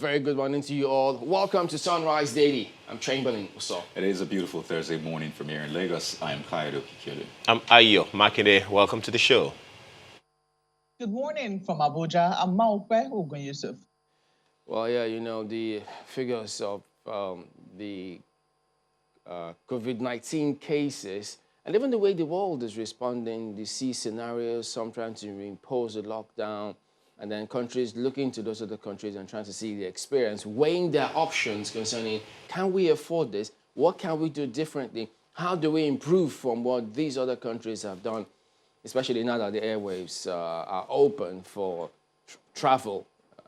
very good morning to you all. Welcome to Sunrise Daily. I'm Chamberlain. What's up? It is a beautiful Thursday morning from here in Lagos. I am Kaido Kikili. I'm Ayo Makinde. Welcome to the show. Good morning from Abuja. I'm Maukwe Ogun Yusuf. Well, yeah, you know, the figures of the COVID-19 cases and even the way the world is responding, you see scenarios, some trying to impose a lockdown, and then countries looking to those other countries and trying to see the experience, weighing their options concerning, can we afford this? What can we do differently? How do we improve from what these other countries have done, especially now that the airwaves are open for travel?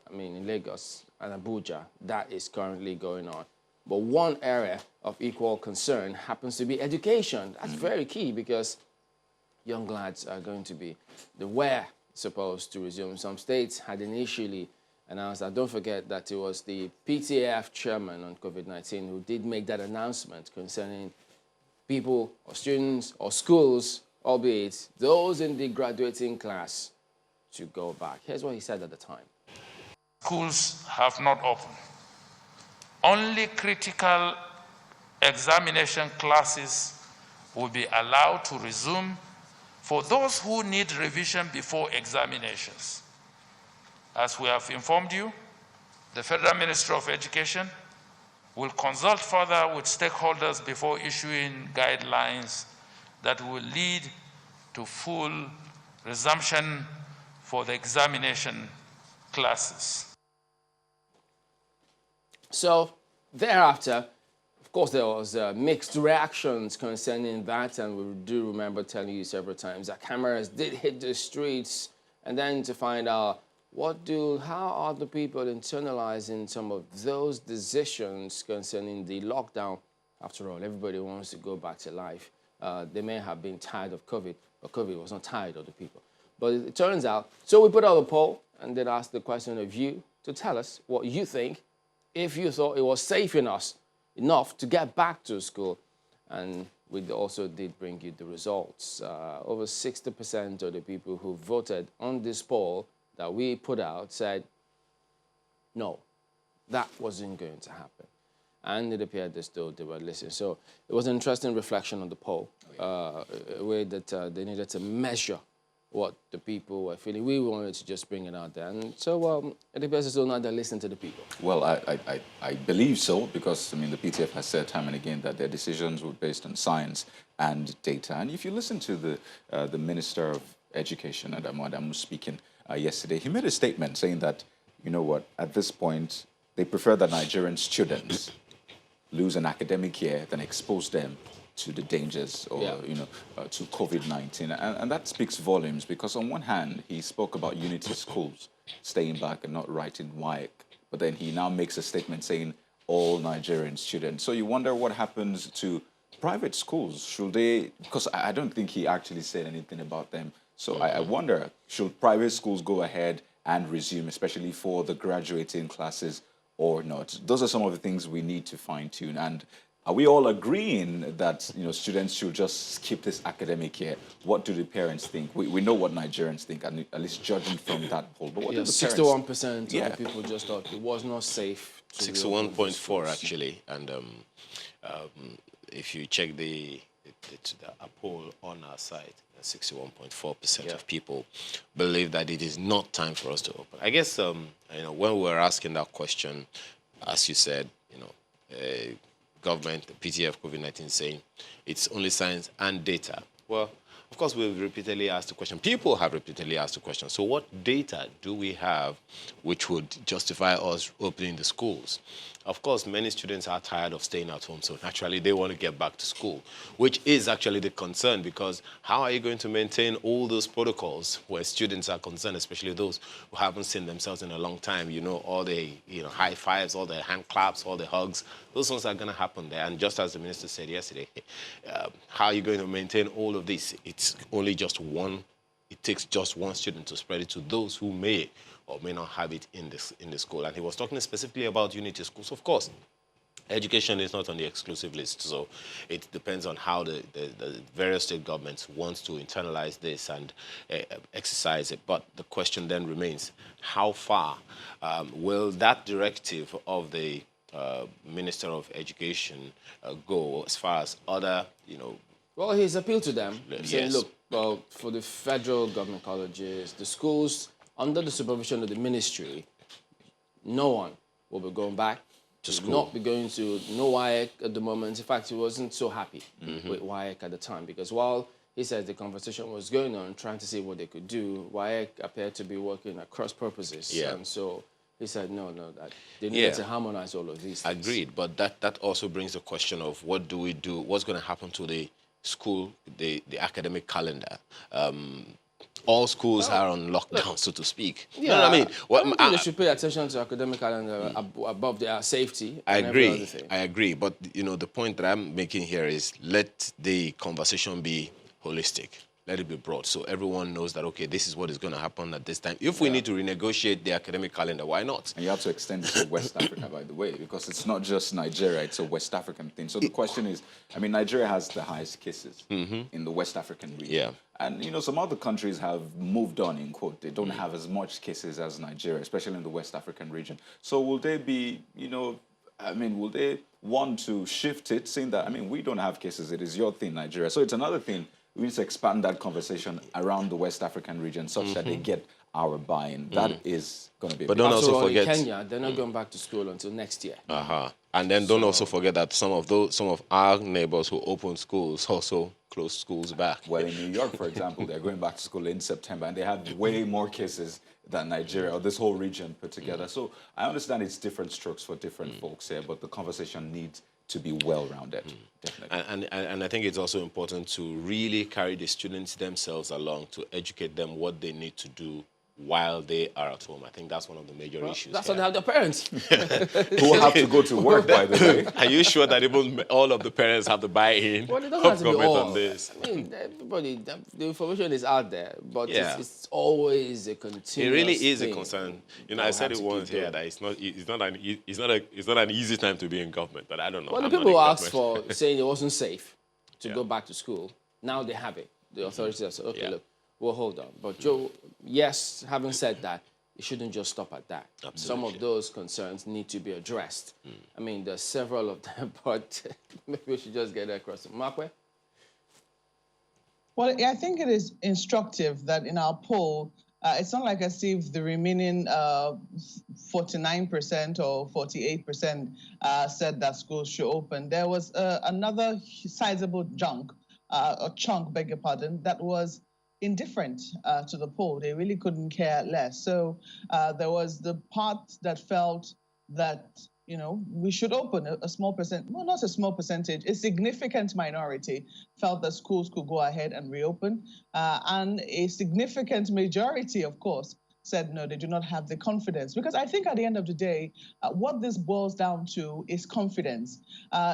I mean, in Lagos and Abuja, that is currently going on. But one area of equal concern happens to be education. That's very key because young lads are going to be supposed to resume. Some states had initially announced that. Don't forget that it was the PTAF chairman on COVID-19 who did make that announcement concerning people or students or schools, albeit those in the graduating class, to go back. Here's what he said at the time. Schools have not opened. Only critical examination classes will be allowed to resume for those who need revision before examinations. As we have informed you, the Federal Ministry of Education will consult further with stakeholders before issuing guidelines that will lead to full resumption for the examination classes. So thereafter, of course, there was mixed reactions concerning that, and we do remember telling you several times that cameras did hit the streets, and then to find out how are the people internalizing some of those decisions concerning the lockdown. After all, everybody wants to go back to life. They may have been tired of COVID, but COVID was not tired of the people. But it turns out, so we put out a poll and then asked the question of you to tell us what you think, if you thought it was safe enough to get back to school. And we also did bring you the results. Over 60% of the people who voted on this poll that we put out said, no, that wasn't going to happen. And it appeared as though they were listening. So it was an interesting reflection on the poll, a way that they needed to measure what the people were feeling. We wanted to just bring it out there. And so it appears as though now they're listening to the people. Well, I believe so, because, I mean, the PTF has said time and again that their decisions were based on science and data. And if you listen to the Minister of Education, Adamu speaking yesterday, he made a statement saying that, you know what, at this point, they prefer that Nigerian students lose an academic year than expose them to the dangers or, to COVID-19. And that speaks volumes, because on one hand, he spoke about unity schools staying back and not writing WAEC, but then he now makes a statement saying all Nigerian students. So you wonder what happens to private schools. Should they, because I don't think he actually said anything about them. So I wonder, should private schools go ahead and resume, especially for the graduating classes, or not? Those are some of the things we need to fine-tune. And are we all agreeing that, you know, students should just skip this academic year? What do the parents think? We know what Nigerians think, and at least judging from that poll. But what do the 61% of people just thought it was not safe. 61.4 actually, and if you check the poll on our site, 61.4% of people believe that it is not time for us to open. I guess when we were asking that question, as you said, government, the PTF, COVID-19 saying it's only science and data. Well, of course, we've repeatedly asked the question. People have repeatedly asked the question. So what data do we have which would justify us opening the schools? Of course, many students are tired of staying at home, so naturally they want to get back to school, which is actually the concern, because how are you going to maintain all those protocols where students are concerned, especially those who haven't seen themselves in a long time? You know, all the high fives, all the hand claps, all the hugs, those ones are going to happen there. And just as the minister said yesterday, how are you going to maintain all of this? It's only just one. It takes just one student to spread it to those who may or may not have it in the school. And he was talking specifically about unity schools. Of course, Education is not on the exclusive list, so it depends on how the various state governments want to internalize this and exercise it. But the question then remains, how far will that directive of the Minister of Education go as far as other, Well, he's appealed to them, saying, Yes. look, well, for the federal government colleges, the schools under the supervision of the ministry, no one will be going back to school. Not be going to no WAEC at the moment. In fact, he wasn't so happy with WAEC at the time because while he said the conversation was going on, trying to see what they could do, WAEC appeared to be working at cross purposes. Yeah. And so he said, no, that they needed Yeah. to harmonize all of these things. Agreed, but that also brings the question of what do we do? What's going to happen to the school, the academic calendar? All schools are on lockdown, so to speak. Yeah, You know what I mean? I don't think they should pay attention to academic calendar above their safety. I and every agree. other thing. I agree. But the point that I'm making here is let the conversation be holistic. Let it be broad, so everyone knows that okay, this is what is going to happen at this time. If we need to renegotiate the academic calendar, why not? And you have to extend it to West Africa, by the way, because it's not just Nigeria, it's a West African thing. So the question is, I mean, Nigeria has the highest cases in the West African region. Yeah. And, some other countries have moved on, in quote. They don't have as much cases as Nigeria, especially in the West African region. So will they be, will they want to shift it, saying that, we don't have cases, it is your thing, Nigeria. So it's another thing. We need to expand that conversation around the West African region such that they get our buy-in. That is going to be a But big don't After also all, forget. in Kenya, they're not going back to school until next year. And then don't also forget that some of our neighbors who opened schools also closed schools back. Well, in New York, for example, they're going back to school in September, and they have way more cases than Nigeria or this whole region put together. So I understand it's different strokes for different folks here, but the conversation needs to be well-rounded, definitely. And I think it's also important to really carry the students themselves along to educate them what they need to do while they are at home. I think that's one of the major issues. That's here. what they have their parents. Who will have to go to work, by the way. Are you sure that even all of the parents have the buy-in Well, it doesn't of have to be government all. on this? I mean, everybody, the information is out there, but Yeah. it's always a continuous It really is a thing. concern. that I we said have it to once keep here doing. that it's not an easy time to be in government, but I don't know. Well, the I'm not people who in asked government. for saying it wasn't safe to Yeah. go back to school, now they have it. The authorities have said, okay, Yeah. look, we'll hold on. But Joe, yes, having said that, it shouldn't just stop at that. Some Absolutely. of those concerns need to be addressed. I mean, there's several of them, but maybe we should just get across. Markwe? Well, I think it is instructive that in our poll, it's not like as if the remaining 49% or 48% said that schools should open. There was another sizable chunk, beg your pardon, that was indifferent to the poll. They really couldn't care less. So there was the part that felt that we should open a small percent, well, not a small percentage, a significant minority felt that schools could go ahead and reopen. And a significant majority, of course, said no, they do not have the confidence. Because I think at the end of the day, what this boils down to is confidence.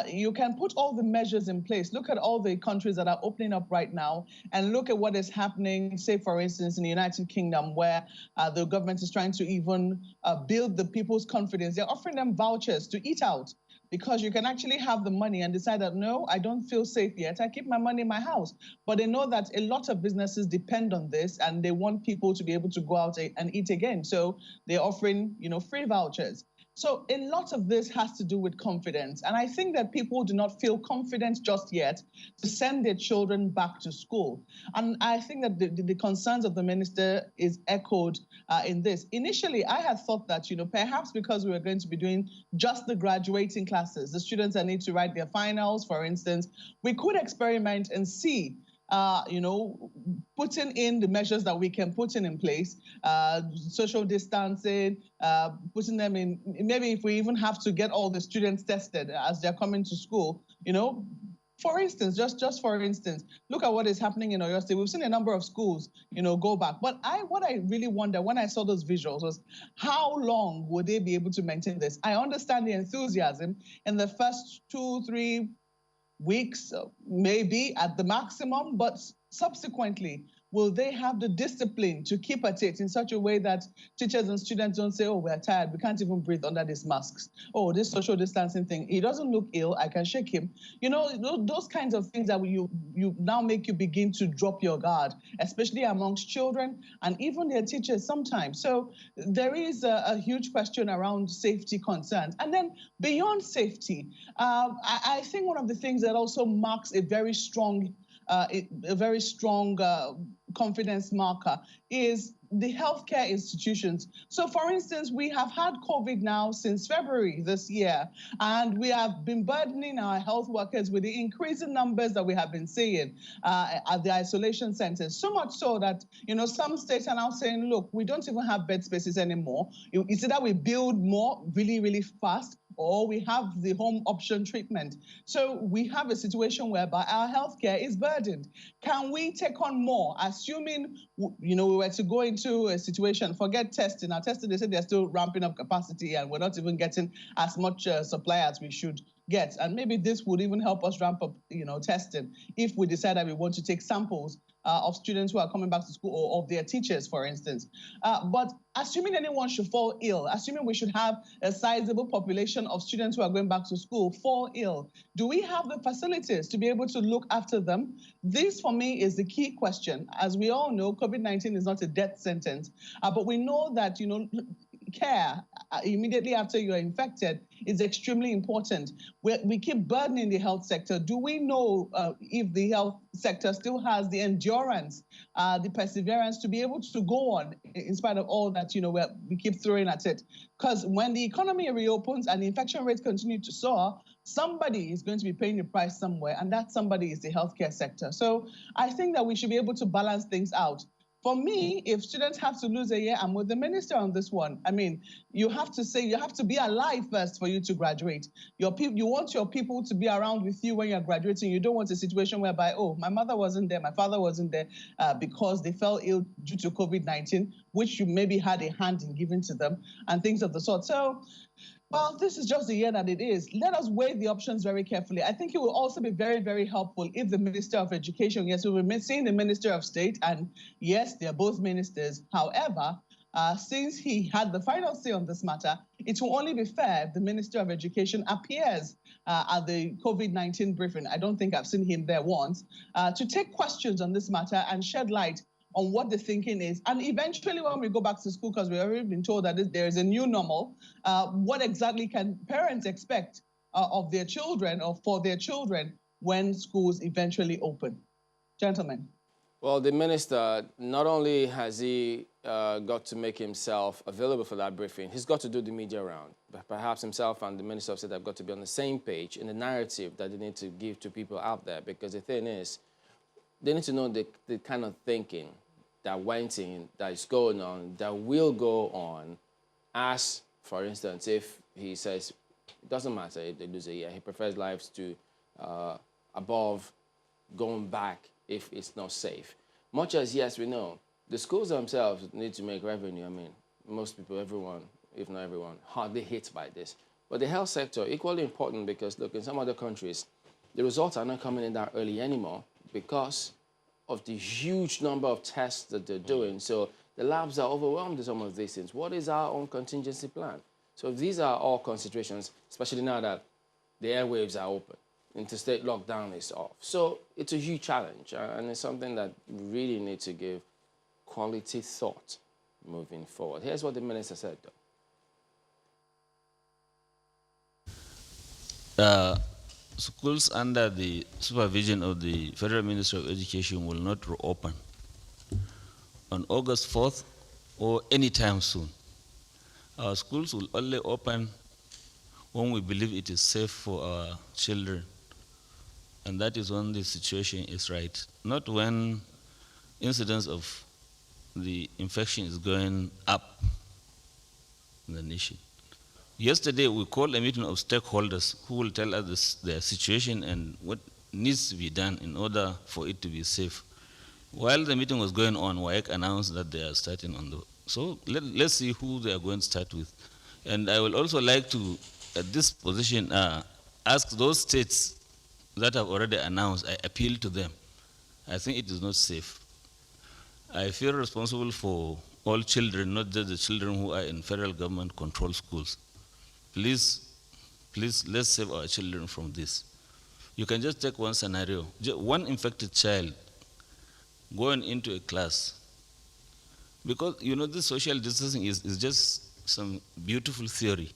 You can put all the measures in place. Look at all the countries that are opening up right now and look at what is happening, say, for instance, in the United Kingdom, where the government is trying to even build the people's confidence. They're offering them vouchers to eat out, because you can actually have the money and decide that, no, I don't feel safe yet. I keep my money in my house. But they know that a lot of businesses depend on this and they want people to be able to go out and eat again. So they're offering, free vouchers. So a lot of this has to do with confidence. And I think that people do not feel confident just yet to send their children back to school. And I think that the concerns of the minister is echoed in this. Initially, I had thought that, perhaps because we were going to be doing just the graduating classes, the students that need to write their finals, for instance, we could experiment and see putting in the measures that we can put in place, social distancing, putting them in, maybe if we even have to get all the students tested as they're coming to school, for instance, just for instance, look at what is happening in Oyo State. We've seen a number of schools, go back. But what I really wonder when I saw those visuals was how long would they be able to maintain this? I understand the enthusiasm in the first 2-3 weeks, maybe at the maximum, but subsequently, will they have the discipline to keep at it in such a way that teachers and students don't say, oh, we're tired, we can't even breathe under these masks. Oh, this social distancing thing, he doesn't look ill, I can shake him. You know, those kinds of things that you now make you begin to drop your guard, especially amongst children and even their teachers sometimes. So there is a huge question around safety concerns. And then beyond safety, I think one of the things that also marks a very strong confidence marker is the healthcare institutions. So for instance, we have had COVID now since February this year, and we have been burdening our health workers with the increasing numbers that we have been seeing at the isolation centers. So much so that, you know, some states are now saying, look, we don't even have bed spaces anymore. It's either we build more really, really fast, or we have the home option treatment. So we have a situation whereby our healthcare is burdened. Can we take on more, assuming, you know, we were to go into a situation, forget testing. Now testing, they said they're still ramping up capacity and we're not even getting as much supply as we should get. And maybe this would even help us ramp up, you know, testing if we decide that we want to take samples of students who are coming back to school, or of their teachers, for instance. But assuming anyone should fall ill, assuming we should have a sizable population of students who are going back to school fall ill, do we have the facilities to be able to look after them? This, for me, is the key question. As we all know, COVID-19 is not a death sentence, but we know that, you know, care immediately after you're infected is extremely important. We keep burdening the health sector. Do we know if the health sector still has the endurance, the perseverance to be able to go on in spite of all that, you know, we keep throwing at it? Because when the economy reopens and the infection rates continue to soar, somebody is going to be paying the price somewhere, and that somebody is the healthcare sector. So I think that we should be able to balance things out. For me, if students have to lose a year, I'm with the minister on this one. I mean, you have to say, you have to be alive first for you to graduate. You want your people to be around with you when you're graduating. You don't want a situation whereby, oh, my mother wasn't there, my father wasn't there because they fell ill due to COVID-19, which you maybe had a hand in giving to them, and things of the sort. So, well, this is just the year that it is. Let us weigh the options very carefully. I think it will also be very, very helpful if the Minister of Education, yes, we've been seeing the Minister of State, and yes, they're both ministers. However, since he had the final say on this matter, it will only be fair if the Minister of Education appears at the COVID-19 briefing. I don't think I've seen him there once, to take questions on this matter and shed light on what the thinking is. And eventually when we go back to school, because we've already been told that there is a new normal, what exactly can parents expect of their children or for their children when schools eventually open? Gentlemen. Well, the minister, not only has he got to make himself available for that briefing, he's got to do the media round. Perhaps himself and the Minister of State have got to be on the same page in the narrative that they need to give to people out there, because the thing is, they need to know the kind of thinking that went in, that is going on, that will go on, as, for instance, if he says, it doesn't matter if they lose a year, he prefers lives to above going back if it's not safe. Much as, yes, we know, the schools themselves need to make revenue. I mean, most people, everyone, if not everyone, hardly hit by this. But the health sector, equally important, because, look, in some other countries, the results are not coming in that early anymore because of the huge number of tests that they're doing. So the labs are overwhelmed with some of these things. What is our own contingency plan? So these are all considerations, especially now that the airwaves are open. Interstate lockdown is off. So it's a huge challenge, and it's something that we really need to give quality thought moving forward. Here's what the minister said, though. Schools under the supervision of the Federal Ministry of Education will not reopen on August 4th or anytime soon. Our schools will only open when we believe it is safe for our children. And that is when the situation is right. Not when incidence of the infection is going up in the nation. Yesterday, we called a meeting of stakeholders who will tell us their situation and what needs to be done in order for it to be safe. While the meeting was going on, WAEC announced that they are starting on the... So let's see who they are going to start with. And I would also like to, at this position, ask those states that have already announced, I appeal to them, I think it is not safe. I feel responsible for all children, not just the children who are in federal government controlled schools. Please, please, let's save our children from this. You can just take one scenario. One infected child going into a class. Because, this social distancing is just some beautiful theory.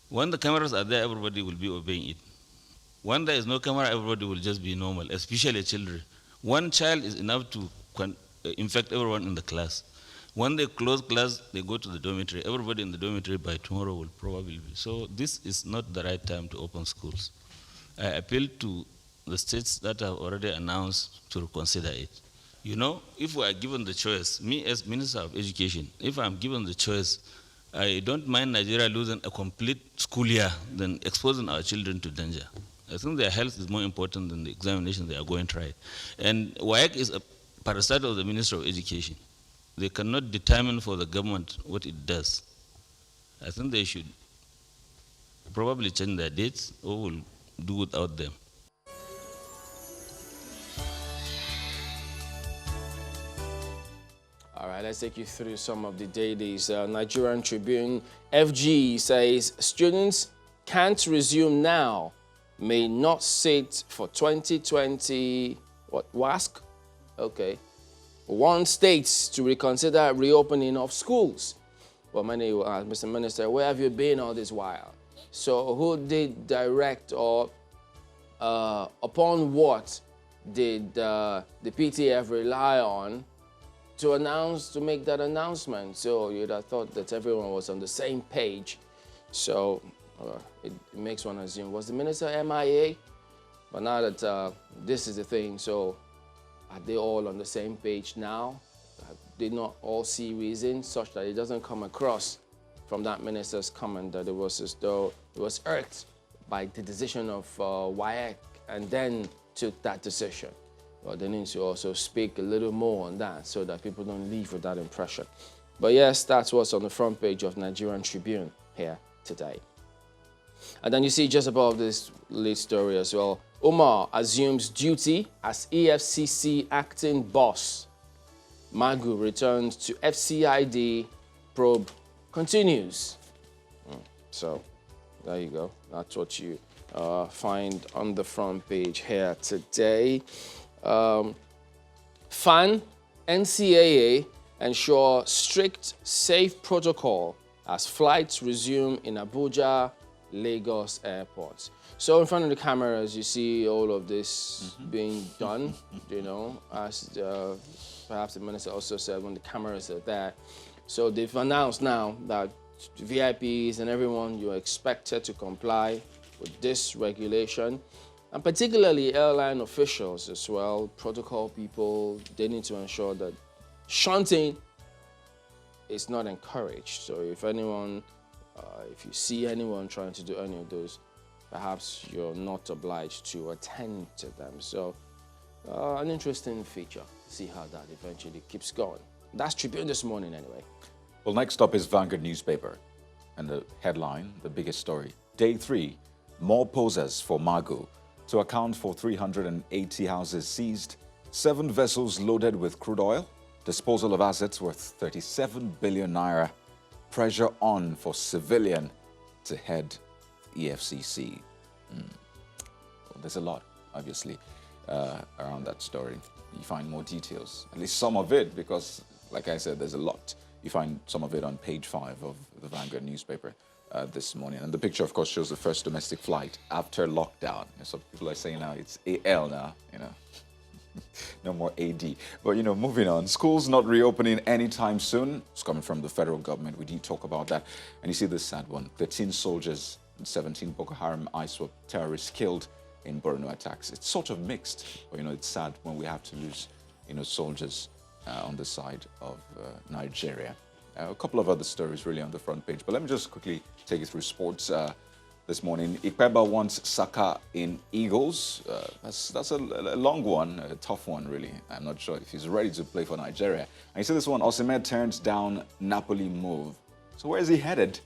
When the cameras are there, everybody will be obeying it. When there is no camera, everybody will just be normal, especially children. One child is enough to infect everyone in the class. When they close class, they go to the dormitory. Everybody in the dormitory by tomorrow will probably be. So this is not the right time to open schools. I appeal to the states that have already announced to reconsider it. If we are given the choice, me as Minister of Education, if I'm given the choice, I don't mind Nigeria losing a complete school year than exposing our children to danger. I think their health is more important than the examination they are going to try. And WAEC is a parasite of the Minister of Education. They cannot determine for the government what it does. I think they should probably change their dates or will do without them. All right, let's take you through some of the dailies. Nigerian Tribune FG says students can't resume now, may not sit for 2020, WASC? Okay. Want states to reconsider reopening of schools. Well, many will ask, Mr. Minister, where have you been all this while? So who did direct or upon what did the PTF rely on to make that announcement? So you'd have thought that everyone was on the same page. So it makes one assume, was the minister MIA? But now that this is the thing, so are they all on the same page now? Did not all see reason such that it doesn't come across from that minister's comment that it was as though it was irked by the decision of WAEC and then took that decision? Well, they need to also speak a little more on that so that people don't leave with that impression. But yes, that's what's on the front page of Nigerian Tribune here today. And then you see just above this lead story as well, Umar assumes duty as EFCC acting boss. Magu returns to FCID, probe continues. So there you go. That's what you find on the front page here today. FAN, NCAA ensure strict, safe protocol as flights resume in Abuja, Lagos airports. So in front of the cameras, you see all of this being done, as perhaps the minister also said when the cameras are there. So they've announced now that VIPs and everyone, you're expected to comply with this regulation. And particularly airline officials as well, protocol people, they need to ensure that shunting is not encouraged. So if anyone, if you see anyone trying to do any of those, perhaps you're not obliged to attend to them. So an interesting feature. See how that eventually keeps going. That's Tribune this morning anyway. Well, next up is Vanguard newspaper. And the headline, the biggest story. Day 3, more posers for Magu. To account for 380 houses seized, 7 vessels loaded with crude oil, disposal of assets worth 37 billion naira, pressure on for civilian to head EFCC. Well, there's a lot, obviously, around that story. You find more details, at least some of it, because, like I said, there's a lot. You find some of it on page 5 of the Vanguard newspaper this morning. And the picture, of course, shows the first domestic flight after lockdown. So people are saying now it's AL now, no more AD. But, moving on. Schools not reopening anytime soon. It's coming from the federal government. We did talk about that. And you see this sad one. 13 soldiers and 17 Boko Haram ISWAP terrorists killed in Borno attacks. It's sort of mixed. But, it's sad when we have to lose, soldiers on the side of Nigeria. A couple of other stories really on the front page. But let me just quickly take you through sports. This morning, Ikpeba wants Saka in Eagles. That's a long one, a tough one, really. I'm not sure if he's ready to play for Nigeria. And you see this one, Osimhen turns down Napoli move. So where is he headed?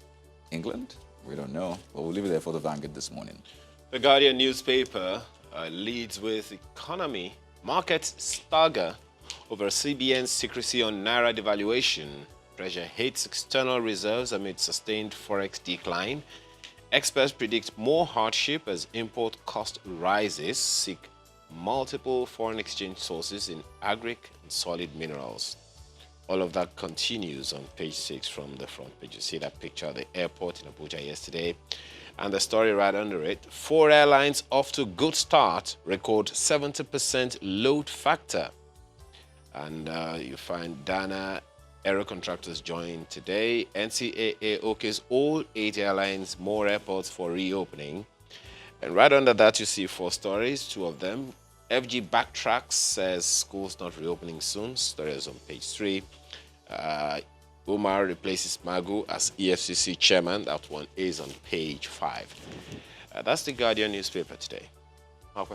England? We don't know, but we'll leave it there for the Vanguard this morning. The Guardian newspaper leads with economy Markets stagger over CBN's secrecy on Naira devaluation. Pressure hits external reserves amid sustained forex decline. Experts predict more hardship as import cost rises, seek multiple foreign exchange sources in agric and solid minerals. All of that continues on page 6 from the front page. You see that picture of the airport in Abuja yesterday. And the story right under it, 4 airlines off to good start, record 70% load factor. And you find Dana Aero Contractors join today. NCAA okays all 8 airlines, more airports for reopening. And right under that, you see 4 stories, 2 of them. FG backtracks, says schools not reopening soon. Story is on page 3. Umar replaces Magu as EFCC chairman. That one is on page 5. That's the Guardian newspaper today. Okay.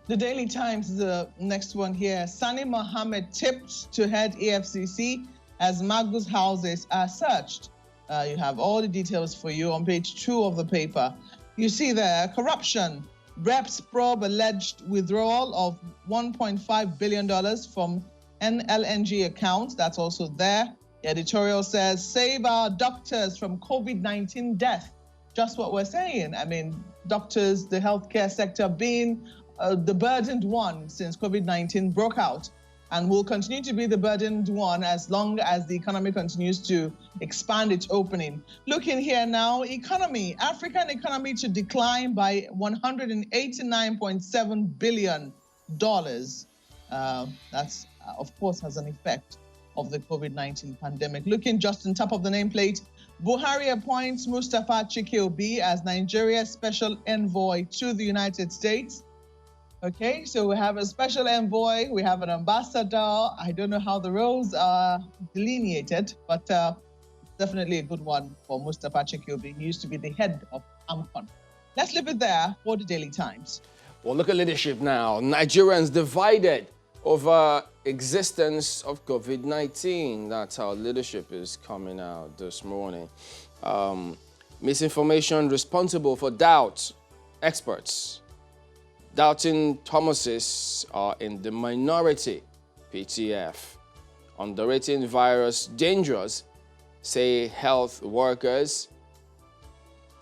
The Daily Times is the next one here. Sani Mohammed tipped to head EFCC as Magu's houses are searched. You have all the details for you on page 2 of the paper. You see there, corruption. Reps probe alleged withdrawal of $1.5 billion from NLNG accounts. That's also there. The editorial says, save our doctors from COVID-19 death. Just what we're saying. I mean, doctors, the healthcare sector being the burdened one since COVID-19 broke out, and will continue to be the burdened one as long as the economy continues to expand its opening. Looking here now, economy, African economy to decline by $189.7 billion. That's, of course, has an effect of the COVID-19 pandemic. Looking just on top of the nameplate, Buhari appoints Mustafa Chike-Obi as Nigeria's special envoy to the United States. Okay, so we have a special envoy, we have an ambassador. I don't know how the roles are delineated, but definitely a good one for Mustafa Chike-Obi. He used to be the head of AMCON. Let's leave it there for the Daily Times. Well, look at leadership now. Nigerians divided over existence of COVID-19. That's how leadership is coming out this morning. Misinformation responsible for doubt. Experts doubting Thomases are in the minority. PTF. Underrating virus dangerous, say health workers.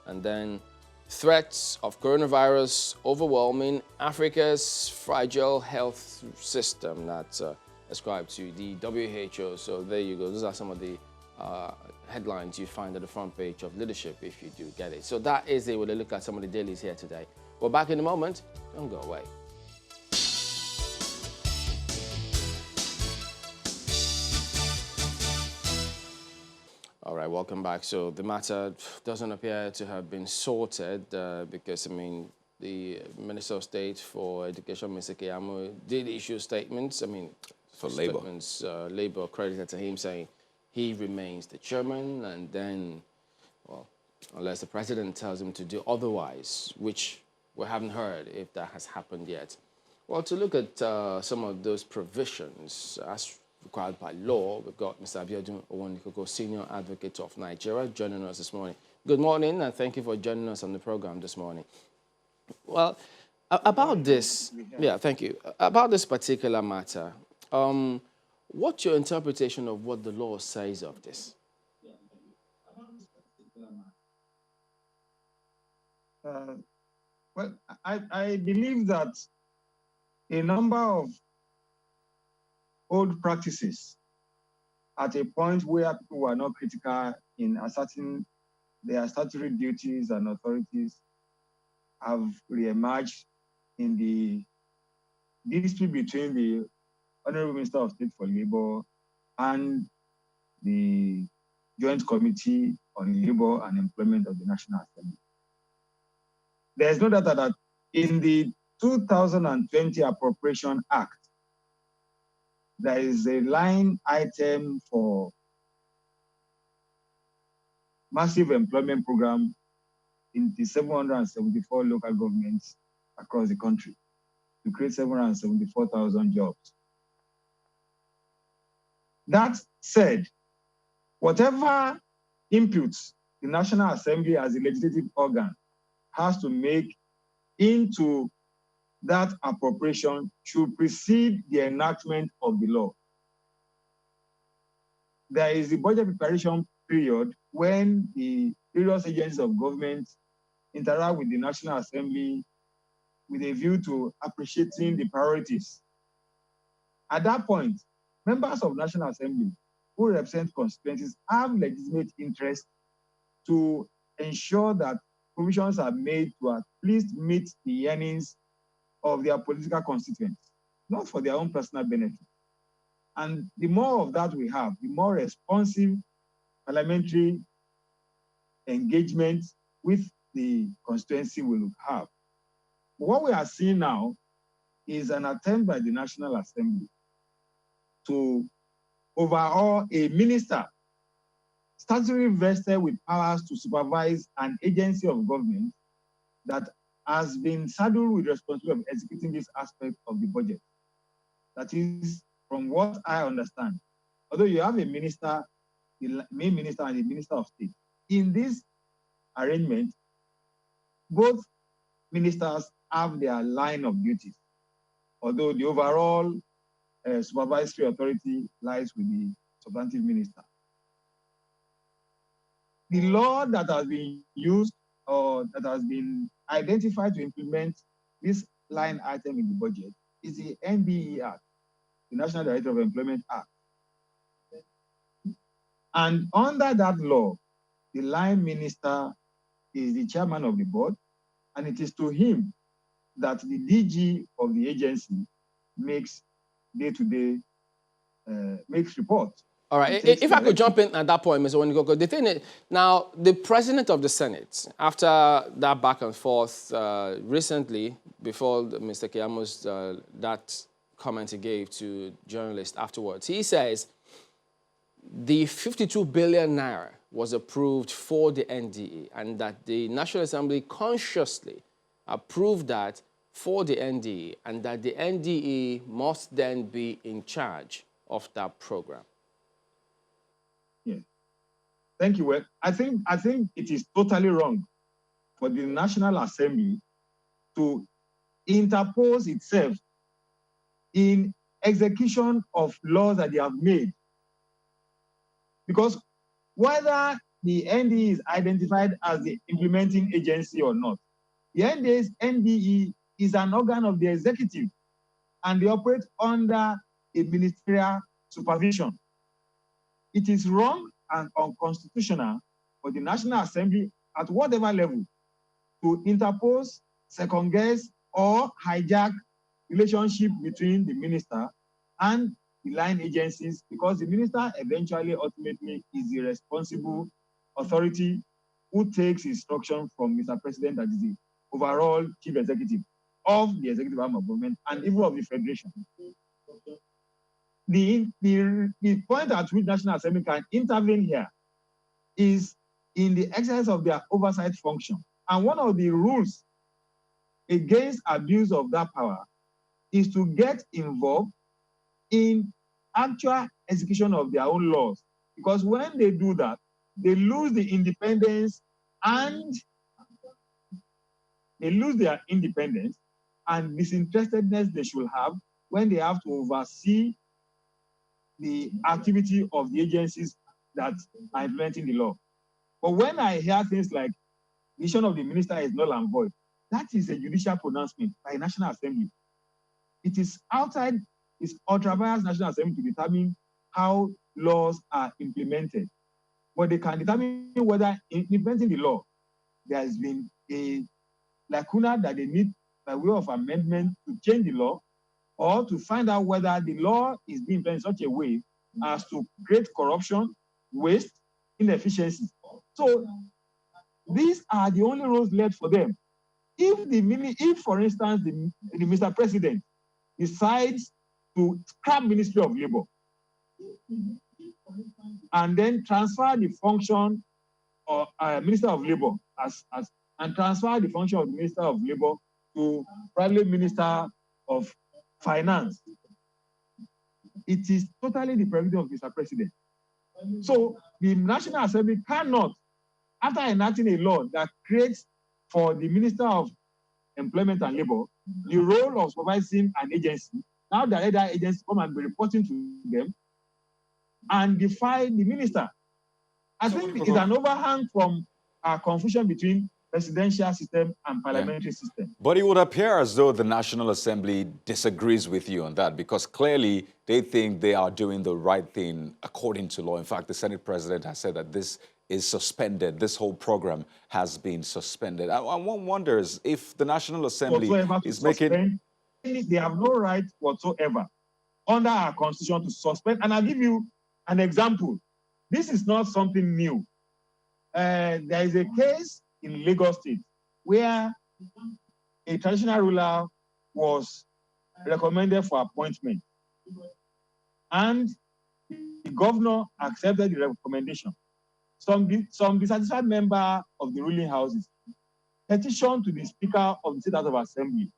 And then threats of coronavirus overwhelming Africa's fragile health system. That's ascribed to the WHO. So there you go. Those are some of the headlines you find at the front page of leadership if you do get it. So that is it. We'll look at some of the dailies here today. We're back in a moment. Don't go away. All right, welcome back. So the matter doesn't appear to have been sorted because, I mean, the Minister of State for Education, Mr. Keyamo, did issue statements. I mean, for Labour. Statements, Labour credited to him saying he remains the chairman, and then, well, unless the president tells him to do otherwise, which we haven't heard if that has happened yet. Well, to look at some of those provisions as required by law, we've got Mr. Abiodun Owonikoko, Senior Advocate of Nigeria, joining us this morning. Good morning, and thank you for joining us on the program this morning. Well, about this, yeah, thank you. About this particular matter, what's your interpretation of what the law says of this? Well, I believe that a number of old practices at a point where people were not critical in asserting their statutory duties and authorities have re-emerged in the dispute between the Honorable Minister of State for Labour and the Joint Committee on Labour and Employment of the National Assembly. There's no doubt that in the 2020 Appropriation Act, there is a line item for massive employment program in the 774 local governments across the country to create 774,000 jobs. That said, whatever inputs the National Assembly as a legislative organ has to make into that appropriation should precede the enactment of the law. There is the budget preparation period when the various agencies of government interact with the National Assembly with a view to appreciating the priorities. At that point, members of National Assembly who represent constituencies have legitimate interest to ensure that provisions are made to at least meet the earnings of their political constituents, not for their own personal benefit. And the more of that we have, the more responsive parliamentary engagement with the constituency we will have. What we are seeing now is an attempt by the National Assembly to overhaul a minister statutorily vested with powers to supervise an agency of government that has been saddled with responsibility of executing this aspect of the budget. That is, from what I understand, although you have a minister, the main minister and the minister of state, in this arrangement, both ministers have their line of duties, although the overall supervisory authority lies with the substantive minister. The law that has been used or that has been identified to implement this line item in the budget is the NDE Act, the National Director of Employment Act. And under that law, the line minister is the chairman of the board, and it is to him that the DG of the agency makes day-to-day makes reports. All right. If I could jump in at that point, Mr. Wanigoko, the thing is, now, the president of the Senate, after that back and forth recently, before Mr. Kiyamo's, that comment he gave to journalists afterwards, he says the 52 billion naira was approved for the NDE and that the National Assembly consciously approved that for the NDE and that the NDE must then be in charge of that program. Yeah. Thank you. Well, I think it is totally wrong for the National Assembly to interpose itself in execution of laws that they have made. Because whether the NDE is identified as the implementing agency or not, the NDE is an organ of the executive and they operate under a ministerial supervision. It is wrong and unconstitutional for the National Assembly at whatever level to interpose, second guess, or hijack relationship between the minister and the line agencies, because the minister eventually, ultimately, is the responsible authority who takes instruction from Mr. President, that is the overall chief executive of the executive arm of government and even of the federation. The point at which National Assembly can intervene here is in the exercise of their oversight function. And one of the rules against abuse of that power is to get involved in actual execution of their own laws. Because when they do that, they lose the independence and disinterestedness they should have when they have to oversee the activity of the agencies that are implementing the law. But when I hear things like decision of the minister is null and void, that is a judicial pronouncement by a National Assembly. It is outside, it's ultra-vires National Assembly to determine how laws are implemented. But they can determine whether in implementing the law, there has been a lacuna that they need by way of amendment to change the law, or to find out whether the law is being implemented in such a way as to create corruption, waste, inefficiency. So these are the only roles left for them. If for instance, the Mr. President decides to scrap Ministry of Labor and then transfer the function of Minister of Labor and transfer the function of the Minister of Labor to probably Minister of Finance, it is totally the prerogative of Mr. President. So the National Assembly cannot, after enacting a law that creates for the Minister of Employment and Labor the role of supervising an agency. Now the other agency come and be reporting to them and defy the minister. I think it's an overhang from confusion between presidential system and parliamentary system. But it would appear as though the National Assembly disagrees with you on that, because clearly they think they are doing the right thing according to law. In fact, the Senate president has said that this is suspended. This whole program has been suspended. One wonders if the National Assembly is making... They have no right whatsoever under our constitution to suspend. And I'll give you an example. This is not something new. There is a case in Lagos State where a traditional ruler was recommended for appointment, and the governor accepted the recommendation. Some dissatisfied member of the ruling houses petitioned to the Speaker of the State House of Assembly,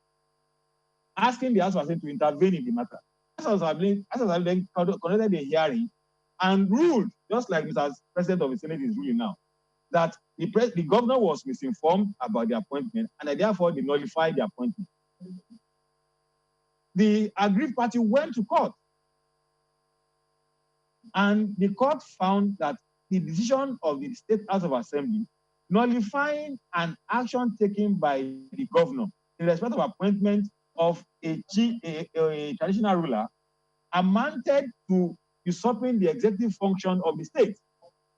asking the House of Assembly to intervene in the matter. House of Assembly conducted a hearing and ruled, just like Mr. President of the Senate is ruling now, that the governor was misinformed about the appointment, and therefore they nullified the appointment. The aggrieved party went to court, and the court found that the decision of the State House of Assembly nullifying an action taken by the governor in respect of appointment of a traditional ruler amounted to usurping the executive function of the state,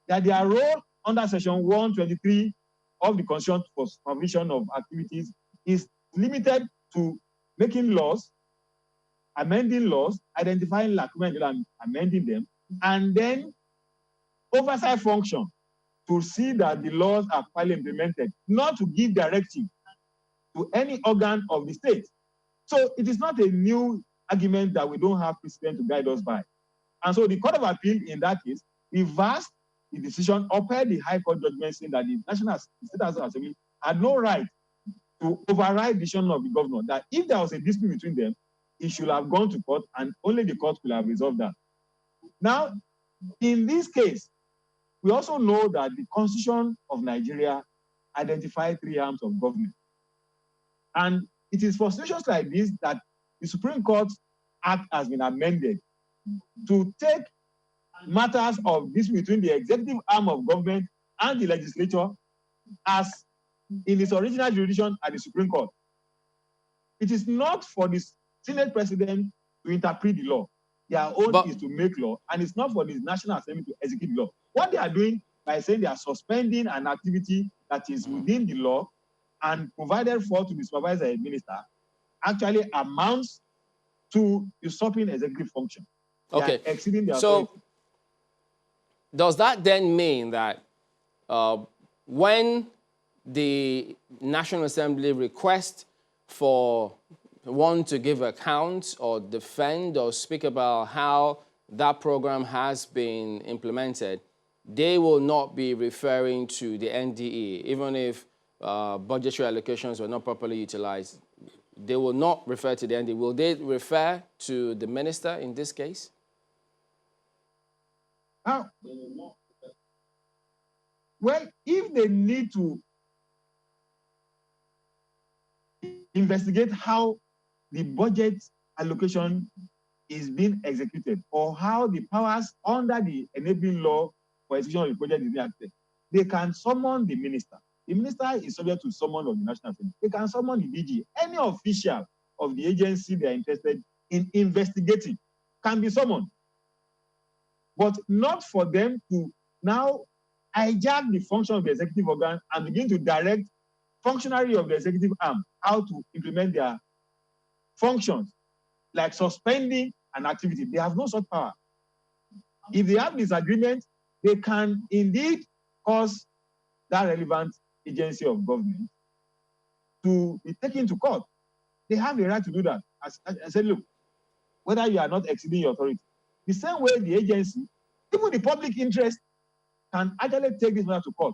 that their role under Section 123 of the Constitution for supervision of activities is limited to making laws, amending laws, identifying lacunae and amending them, and then oversight function to see that the laws are finally implemented, not to give directive to any organ of the state. So it is not a new argument that we don't have precedent to guide us by. And so the Court of Appeal in that case reversed the decision, upheld the High Court judgment saying that the National State House of Assembly had no right to override the decision of the governor, that if there was a dispute between them, it should have gone to court and only the court will have resolved that. Now, in this case, we also know that the Constitution of Nigeria identifies three arms of government. And it is for situations like this that the Supreme Court Act has been amended to take matters of dispute between the executive arm of government and the legislature as in its original jurisdiction at the Supreme Court. It is not for the Senate president to interpret the law. Their own is to make law, and it's not for the National Assembly to execute law. What they are doing by saying they are suspending an activity that is within the law and provided for to be supervised by a minister actually amounts to usurping executive function. Okay. Exceeding their so, authority. Does that then mean that when the National Assembly requests for one to give account or defend or speak about how that program has been implemented, they will not be referring to the NDE, even if budgetary allocations were not properly utilized? They will not refer to the NDE. Will they refer to the minister in this case? Well, if they need to investigate how the budget allocation is being executed or how the powers under the enabling law for execution of the project is being acted, they can summon the minister. The minister is subject to summon of the National Assembly. They can summon the DG. Any official of the agency they are interested in investigating can be summoned. But not for them to now hijack the function of the executive organ and begin to direct functionary of the executive arm how to implement their functions, like suspending an activity. They have no such power. If they have disagreement, they can indeed cause that relevant agency of government to be taken to court. They have the right to do that. I said, look, whether you are not exceeding your authority, the same way the agency, even the public interest, can actually take this matter to court.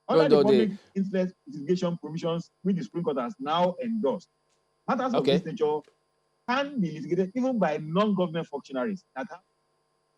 Under the public interest litigation provisions, which the Supreme Court has now endorsed, matters of this nature can be litigated even by non-government functionaries.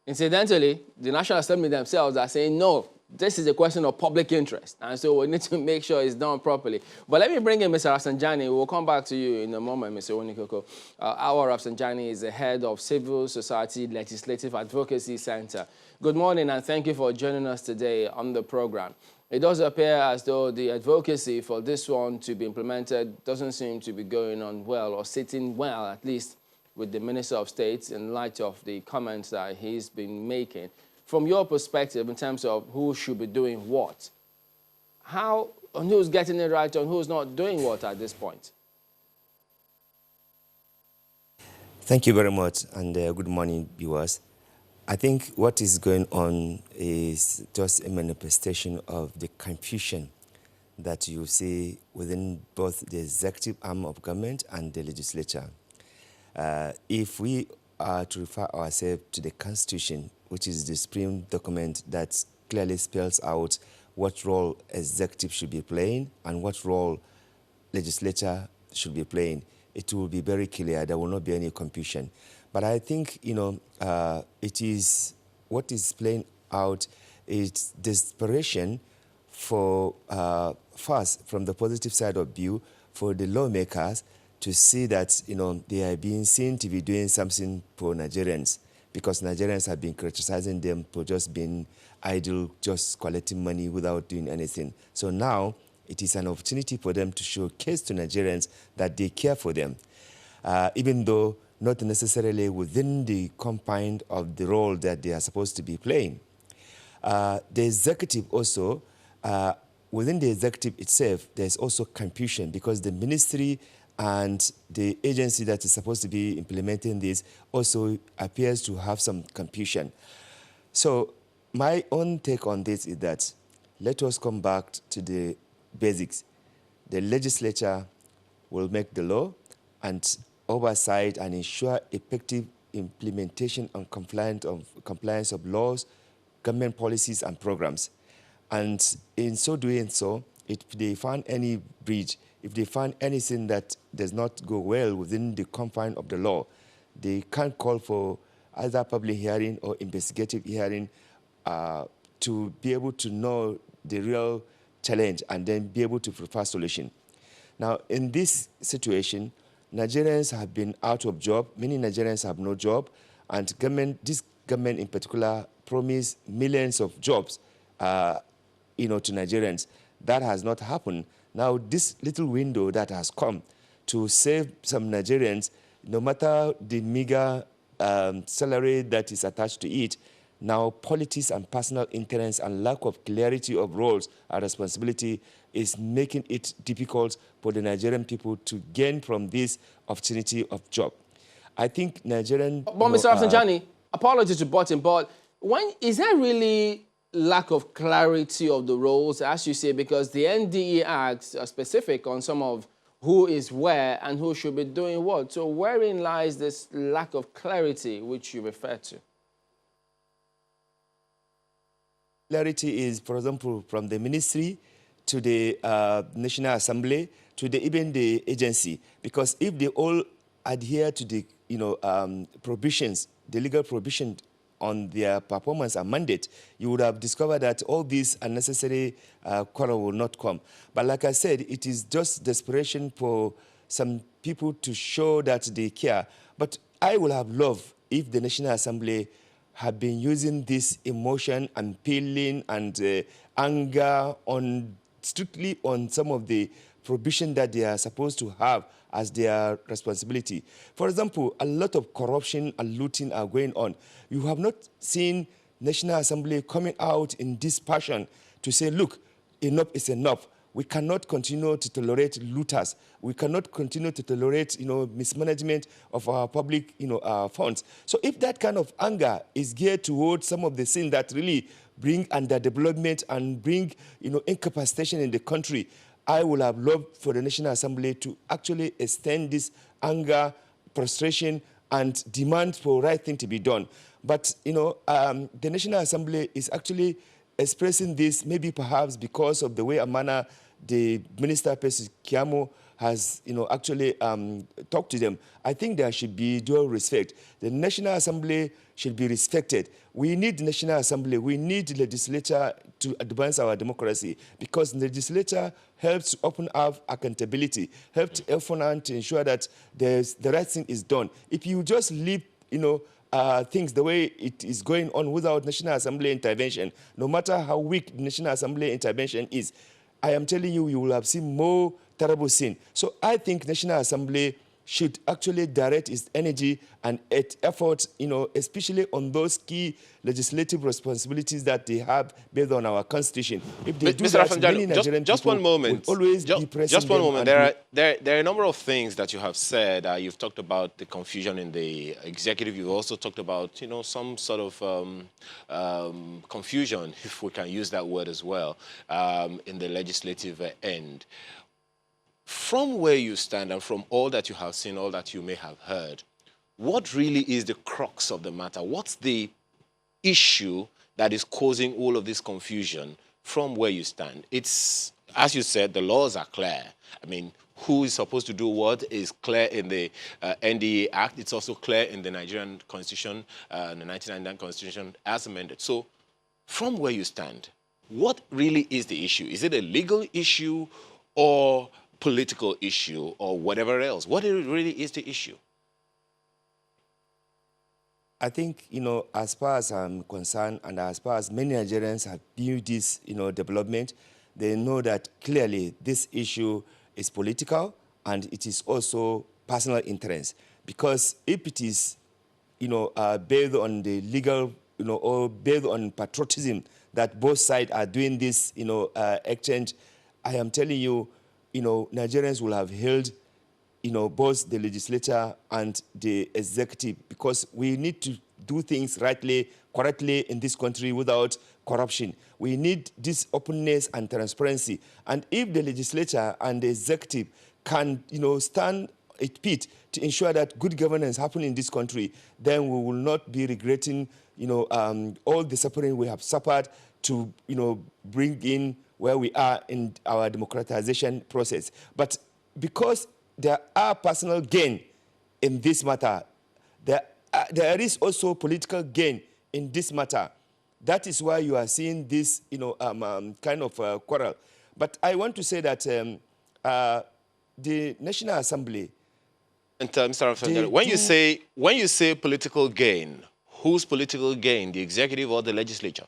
Incidentally, the National Assembly themselves are saying, no, this is a question of public interest, and so we need to make sure it's done properly. But let me bring in Mr. Rafsanjani. We'll come back to you in a moment, Mr. Onikoko. Our Rafsanjani is the head of Civil Society Legislative Advocacy Center. Good morning, and thank you for joining us today on the program. It does appear as though the advocacy for this one to be implemented doesn't seem to be going on well, or sitting well, at least with the Minister of State, in light of the comments that he's been making. From your perspective, in terms of who should be doing what, how, and who's getting it right and who's not doing what at this point? Thank you very much, and good morning, viewers. I think what is going on is just a manifestation of the confusion that you see within both the executive arm of government and the legislature. If we are to refer ourselves to the Constitution, which is the supreme document that clearly spells out what role executive should be playing and what role legislature should be playing, it will be very clear. There will not be any confusion. But I think, it is what is playing out is desperation for, first, from the positive side of view, for the lawmakers to see that, they are being seen to be doing something for Nigerians, because Nigerians have been criticizing them for just being idle, just collecting money without doing anything. So now it is an opportunity for them to showcase to Nigerians that they care for them, even though not necessarily within the confine of the role that they are supposed to be playing. The executive also, within the executive itself, there's also confusion, because the ministry and the agency that is supposed to be implementing this also appears to have some confusion. So my own take on this is that let us come back to the basics. The legislature will make the law and oversight and ensure effective implementation and compliance of laws, government policies and programs. And in so doing so, if they find any breach, if they find anything that does not go well within the confine of the law, they can call for either public hearing or investigative hearing to be able to know the real challenge and then be able to propose solution. Now, in this situation, Nigerians have been out of job. Many Nigerians have no job, and this government in particular promised millions of jobs, to Nigerians. That has not happened. Now, this little window that has come to save some Nigerians, no matter the meager salary that is attached to it, now politics and personal interest and lack of clarity of roles and responsibility is making it difficult for the Nigerian people to gain from this opportunity of job. I think Nigerian... But Mr. Rafsanjani, apologies to butt in, but is there really lack of clarity of the roles, as you say, because the NDE acts are specific on some of who is where and who should be doing what. So wherein lies this lack of clarity which you refer to? Clarity is, for example, from the ministry to the National Assembly to even the agency, because if they all adhere to the provisions, the legal provision on their performance and mandate, you would have discovered that all these unnecessary quarrel will not come. But like I said, it is just desperation for some people to show that they care. But I would have loved if the National Assembly have been using this emotion and feeling and anger strictly on some of the provision that they are supposed to have as their responsibility. For example, a lot of corruption and looting are going on. You have not seen National Assembly coming out in this passion to say, look, enough is enough. We cannot continue to tolerate looters. We cannot continue to tolerate, mismanagement of our public, funds. So if that kind of anger is geared towards some of the things that really bring underdevelopment and bring, incapacitation in the country, I would have loved for the National Assembly to actually extend this anger, frustration, and demand for the right thing to be done. But, the National Assembly is actually expressing this maybe perhaps because of the way and manner the Minister, Percy Kiamo, has, actually talked to them, I think there should be dual respect. The National Assembly should be respected. We need the National Assembly. We need the legislature to advance our democracy, because the legislature helps to open up accountability, helps to ensure that the right thing is done. If you just leave, things the way it is going on without National Assembly intervention, no matter how weak the National Assembly intervention is, I am telling you, you will have seen more terrible sin. So I think National Assembly should actually direct its energy and its efforts, especially on those key legislative responsibilities that they have based on our constitution. If they do Mr. that, Rafsanjani, many Nigerian just people one moment. will always be pressing just one them. moment. There are a number of things that you have said. You've talked about the confusion in the executive. You've also talked about, some sort of confusion, if we can use that word as well, in the legislative end. From where you stand and from all that you have seen, all that you may have heard, what really is the crux of the matter? What's the issue that is causing all of this confusion from where you stand? It's, as you said, the laws are clear. I mean, who is supposed to do what is clear in the NDA Act. It's also clear in the Nigerian Constitution, the 1999 Constitution as amended. So from where you stand, what really is the issue? Is it a legal issue or political issue or whatever else? What really is the issue? I think, as far as I'm concerned, and as far as many Nigerians have viewed this, development, they know that clearly this issue is political and it is also personal interest. Because if it is, based on the legal, or based on patriotism that both sides are doing this, exchange, I am telling you, Nigerians will have held, both the legislature and the executive, because we need to do things rightly, correctly in this country without corruption. We need this openness and transparency. And if the legislature and the executive can, stand its feet to ensure that good governance happens in this country, then we will not be regretting, all the suffering we have suffered to, bring in where we are in our democratization process. But because there are personal gain in this matter, there is also political gain in this matter. That is why you are seeing this, kind of quarrel. But I want to say that the National Assembly. And Mr. Rafsanjani, when you say political gain, whose political gain, the executive or the legislature?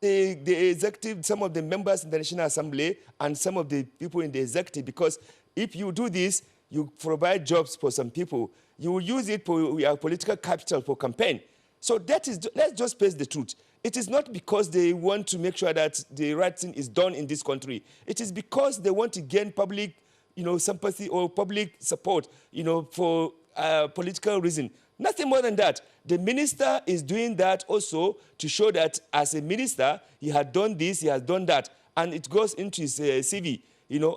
The executive, some of the members in the National Assembly and some of the people in the executive, because if you do this, you provide jobs for some people. You will use it for your political capital for campaign. So that is, let's just face the truth. It is not because they want to make sure that the right thing is done in this country. It is because they want to gain public, sympathy or public support, for political reason. Nothing more than that. The minister is doing that also to show that as a minister, he had done this, he has done that. And it goes into his CV,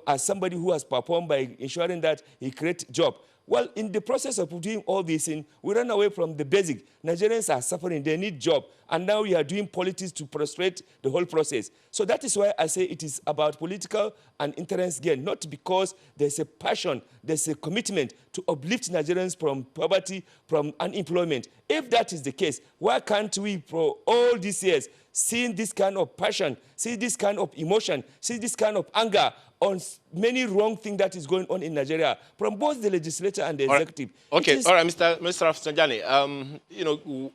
as somebody who has performed by ensuring that he creates job. Well, in the process of doing all these things, we run away from the basic. Nigerians are suffering, they need job. And now we are doing politics to frustrate the whole process. So that is why I say it is about political and interest gain, not because there's a passion, there's a commitment to uplift Nigerians from poverty, from unemployment. If that is the case, why can't we, for all these years, seeing this kind of passion, see this kind of emotion, see this kind of anger on many wrong things that is going on in Nigeria from both the legislature and the executive. Okay, all right, Mr. Rafsanjani,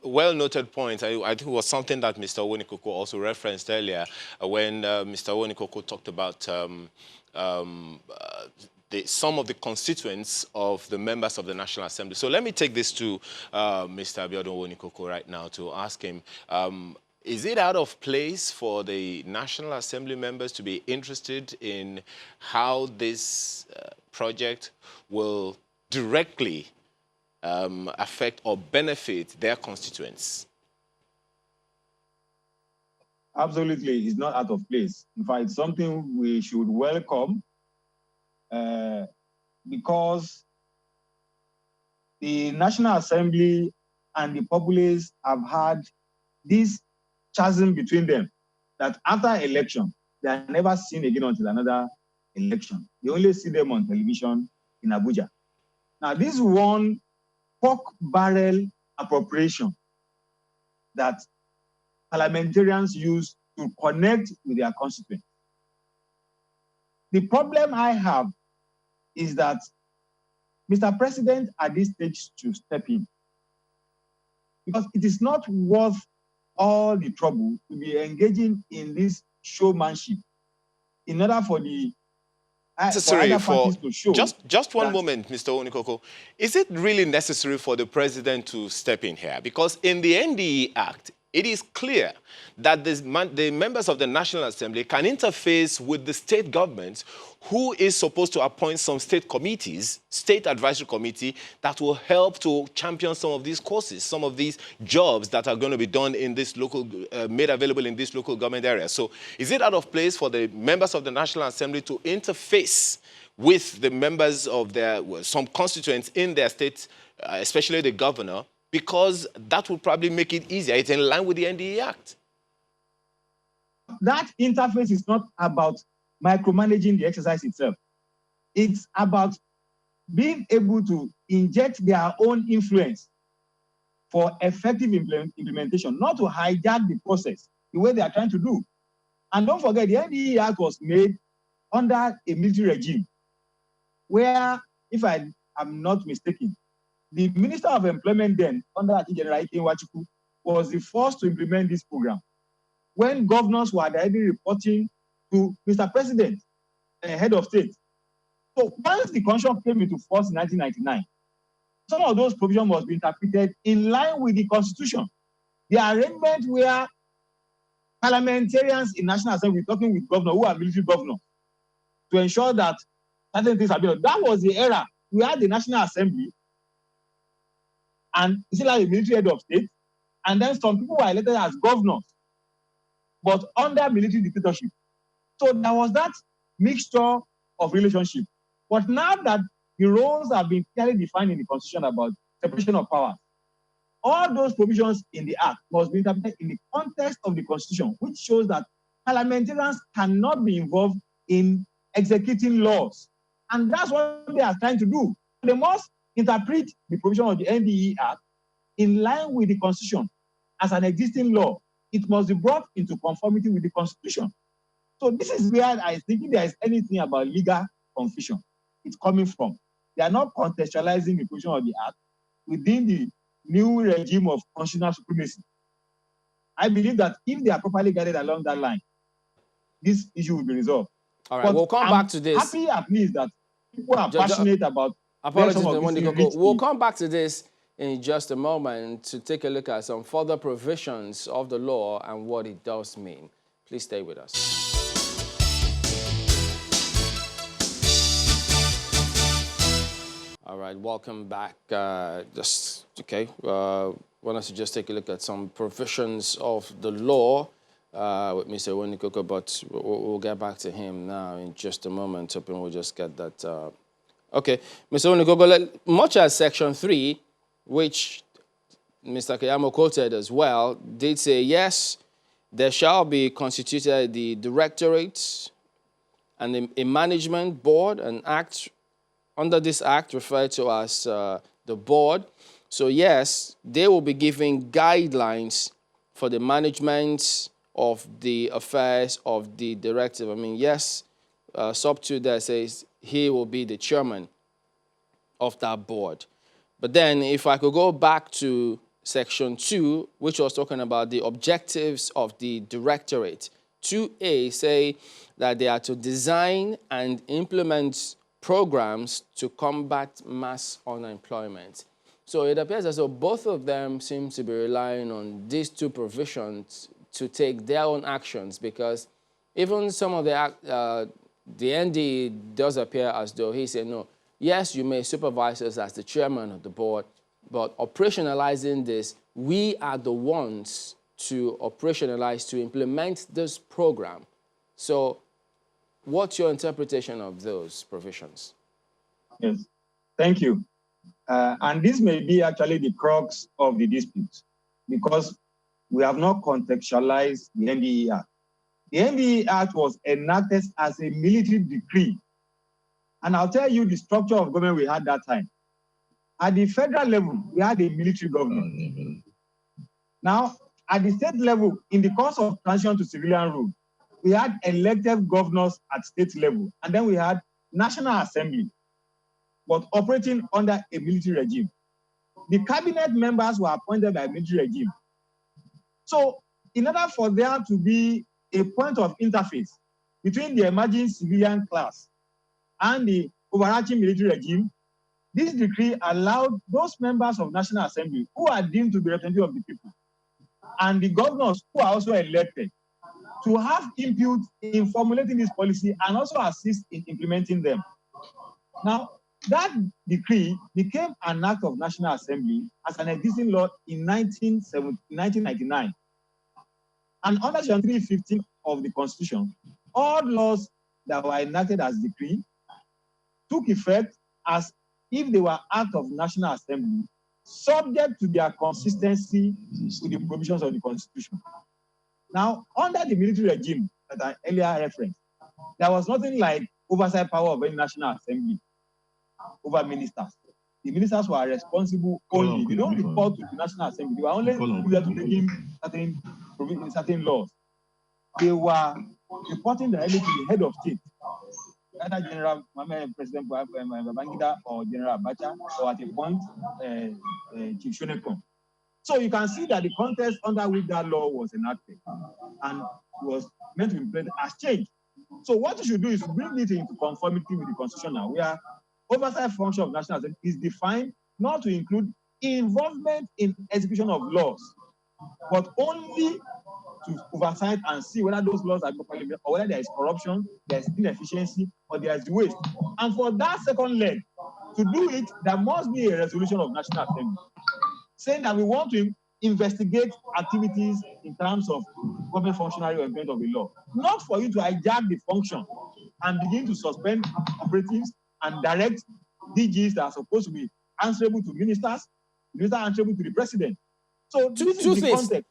well-noted point. I think it was something that Mr. Owonikoko also referenced earlier when Mr. Owonikoko talked about some of the constituents of the members of the National Assembly. So let me take this to Mr. Abiodun Owonikoko right now to ask him, is it out of place for the National Assembly members to be interested in how this project will directly affect or benefit their constituents? Absolutely, it's not out of place. In fact, it's something we should welcome because the National Assembly and the populace have had this chasm between them that after election, they are never seen again until another election. They only see them on television in Abuja. Now, this one pork barrel appropriation that parliamentarians use to connect with their constituents. The problem I have is that Mr. President at this stage should step in, because it is not worth all the trouble to be engaging in this showmanship in order for the necessary other for parties to show. Just one moment, Mr. Onikoko. Is it really necessary for the president to step in here? Because in the NDE Act, it is clear that the members of the National Assembly can interface with the state government, who is supposed to appoint some state committees, state advisory committee, that will help to champion some of these courses, some of these jobs that are going to be done in this local, made available in this local government area. So is it out of place for the members of the National Assembly to interface with the members of their, some constituents in their state, especially the governor, because that will probably make it easier? It's in line with the NDE Act. That interface is not about micromanaging the exercise itself. It's about being able to inject their own influence for effective implementation, not to hijack the process the way they are trying to do. And don't forget, the NDE Act was made under a military regime where, if I am not mistaken, the Minister of Employment then, under Attorney General Ike Nwachukwu, was the first to implement this program, when governors were directly reporting to Mr. President, head of state. So once the Constitution came into force in 1999, some of those provisions must be interpreted in line with the Constitution. The arrangement where parliamentarians in National Assembly talking with governors who are military governors to ensure that certain things are being done. That was the era. We had the National Assembly, and it's like a military head of state, and then some people were elected as governors, but under military dictatorship. So there was that mixture of relationship. But now that the roles have been clearly defined in the Constitution about separation of powers, all those provisions in the Act must be interpreted in the context of the Constitution, which shows that parliamentarians cannot be involved in executing laws. And that's what they are trying to do. They must interpret the provision of the NDE Act in line with the Constitution as an existing law. It must be brought into conformity with the Constitution. So this is where I think there is anything about legal confusion it's coming from. They are not contextualizing the provision of the Act within the new regime of constitutional supremacy. I believe that if they are properly guided along that line, this issue will be resolved. All right, but we'll come back to this. Happy at least that people are passionate about. Apologies, we'll come back to this in just a moment to take a look at some further provisions of the law and what it does mean. Please stay with us. All right, welcome back. Want us to just take a look at some provisions of the law with Mr. Onikoko, but we'll get back to him now in just a moment, hoping we'll just get that. Okay, Mr. Onikoko, much as Section 3, which Mr. Kayamo quoted as well, did say, yes, there shall be constituted the directorate and a management board, an act under this act referred to as the board. So yes, they will be giving guidelines for the management of the affairs of the directive. I mean, yes, sub 2 there says he will be the chairman of that board. But then if I could go back to Section 2, which was talking about the objectives of the directorate, 2A say that they are to design and implement programs to combat mass unemployment. So it appears as though both of them seem to be relying on these two provisions to take their own actions, because even some of the ND does appear as though he said, no, yes, you may supervise us as the chairman of the board, but operationalizing this, we are the ones to operationalize, to implement this program. So what's your interpretation of those provisions? Yes, thank you. And this may be actually the crux of the dispute, because we have not contextualized the NDE Act. The NDE Act was enacted as a military decree And I'll tell you the structure of government we had that time. At the federal level, we had a military government. Now, at the state level, in the course of transition to civilian rule, we had elected governors at state level, and then we had National Assembly, but operating under a military regime. The cabinet members were appointed by a military regime. So, in order for there to be a point of interface between the emerging civilian class and the overarching military regime, this decree allowed those members of National Assembly who are deemed to be representative of the people and the governors who are also elected to have input in formulating this policy and also assist in implementing them. Now, that decree became an act of National Assembly as an existing law in 1999. And under Section 315 of the Constitution, all laws that were enacted as decree took effect as if they were act of National Assembly, subject to their consistency with the provisions of the Constitution. Now, under the military regime that I earlier referenced, there was nothing like oversight power of any National Assembly over ministers. The ministers were responsible only. They don't report to the National Assembly. They were only there to take in certain laws. They were reporting directly to the head of state, either General President Babangida or General Abacha, or at a point, Chief Shonekon. So you can see that the context under which that law was enacted and was meant to be implemented has changed. So what you should do is bring it into conformity with the Constitution now, where oversight function of National Assembly is defined not to include involvement in execution of laws, but only to oversight and see whether those laws are properly made, or whether there is corruption, there is inefficiency, or there is waste. And for that second leg, to do it, there must be a resolution of National Assembly saying that we want to investigate activities in terms of government functionary or implement of the law. Not for you to hijack the function and begin to suspend operatives and direct DGs that are supposed to be answerable to ministers answerable to the president. So this is the context.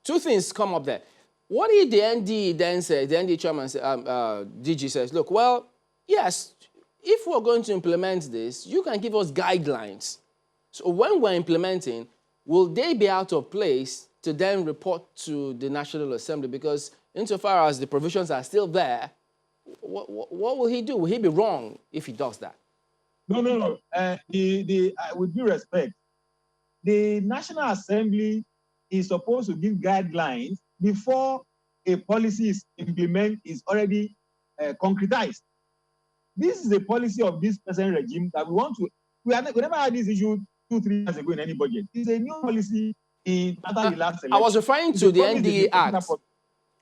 Two things come up there. What if the ND then says, the ND chairman, DG says, look, well, yes, if we're going to implement this, you can give us guidelines. So when we're implementing, will they be out of place to then report to the National Assembly? Because insofar as the provisions are still there, what will he do? Will he be wrong if he does that? No. With due respect, the National Assembly is supposed to give guidelines before a policy is already concretized. This is a policy of this present regime that we never had this issue 2-3 years ago in any budget. It's a new policy after the last election. I was referring to the NDE Act.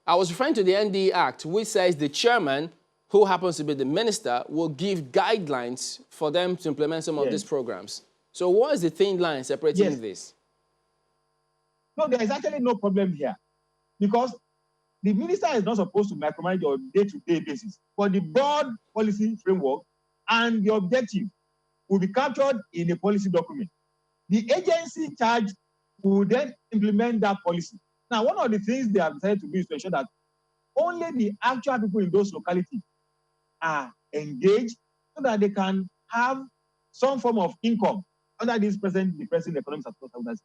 I was referring to the NDE Act, which says the chairman, who happens to be the minister, will give guidelines for them to implement some of these programs. So what is the thin line separating this? No, there is actually no problem here, because the minister is not supposed to micromanage on a day-to-day basis, but the broad policy framework and the objective will be captured in a policy document. The agency charged will then implement that policy. Now, one of the things they have decided to do is to ensure that only the actual people in those localities are engaged so that they can have some form of income under this present depressing economic circumstances.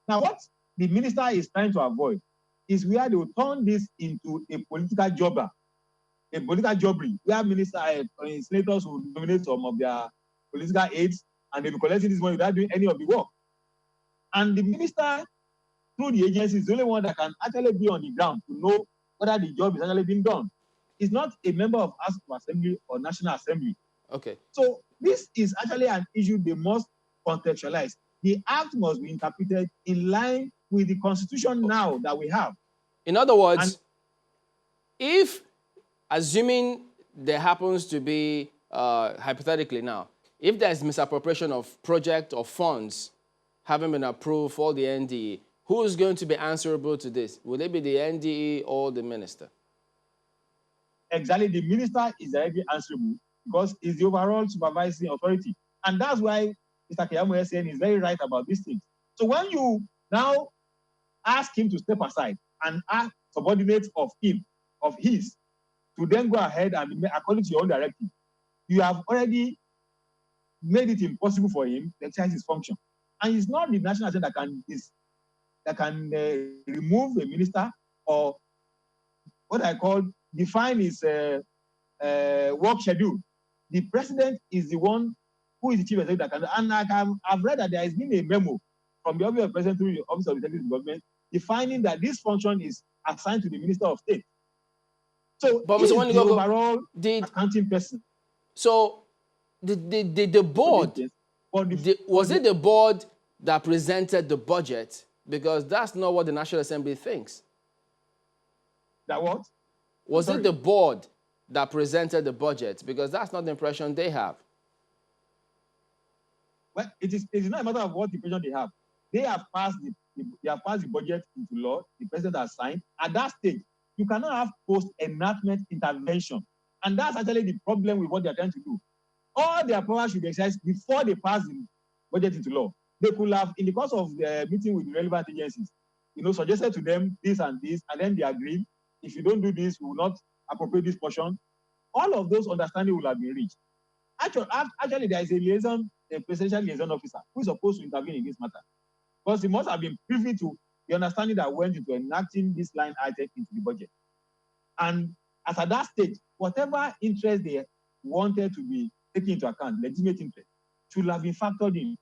Now, what the minister is trying to avoid is where they will turn this into a political jobber, a political jobbery, where senators will nominate some of their political aides and they'll be collecting this money without doing any of the work. And the minister, through the agency, is the only one that can actually be on the ground to know whether the job is actually being done. It's not a member of House of Assembly or National Assembly. Okay. So this is actually an issue they must contextualize. The act must be interpreted in line with the Constitution now that we have. In other words, if, assuming there happens to be, hypothetically now, if there's misappropriation of project or funds having been approved for the NDE, who is going to be answerable to this? Will it be the NDE or the minister? Exactly, the minister is directly answerable because he's the overall supervising authority. And that's why Mr. Keyamo is saying he's very right about these things. So when you now ask him to step aside and ask subordinates of his to then go ahead and according to your own directive, you have already made it impossible for him to exercise his function. And it's not the National Assembly that can remove a minister or what I call define his work schedule. The president is the one who is the chief executive that can. And I've read that there has been a memo from the office of the president through the office of the executive government defining that this function is assigned to the minister of state. So But he is Mr. the overall accounting person. So the board, was it the board that presented the budget? Because that's not what the National Assembly thinks. That what? Was it the board that presented the budget? Because that's not the impression they have. Well, it is not a matter of what impression they have. They have passed the budget into law. The president has signed. At that stage, you cannot have post-enactment intervention. And that's actually the problem with what they're trying to do. All their powers should be exercised before they pass the budget into law. They could have, in the course of the meeting with the relevant agencies, suggested to them this, and then they agreed. If you don't do this, we will not appropriate this portion. All of those understanding will have been reached. Actually, there is a presidential liaison officer who is supposed to intervene in this matter. Because he must have been privy to the understanding that went into enacting this line item into the budget. And as at that stage, whatever interest they wanted to be taken into account, legitimate interest, should have been factored in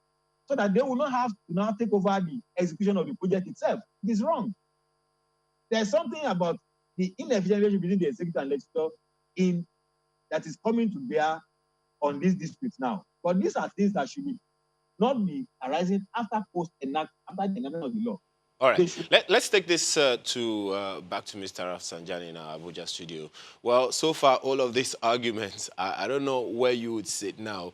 so that they will not have to now take over the execution of the project itself. It is wrong. There's something about the inefficient relationship between the executive and legislature that is coming to bear on these disputes now. But these are things that should not be arising after the enactment of the law. All right, let's take this back to Mr. Rafsanjani in our Abuja studio. Well, so far, all of these arguments, I don't know where you would sit now.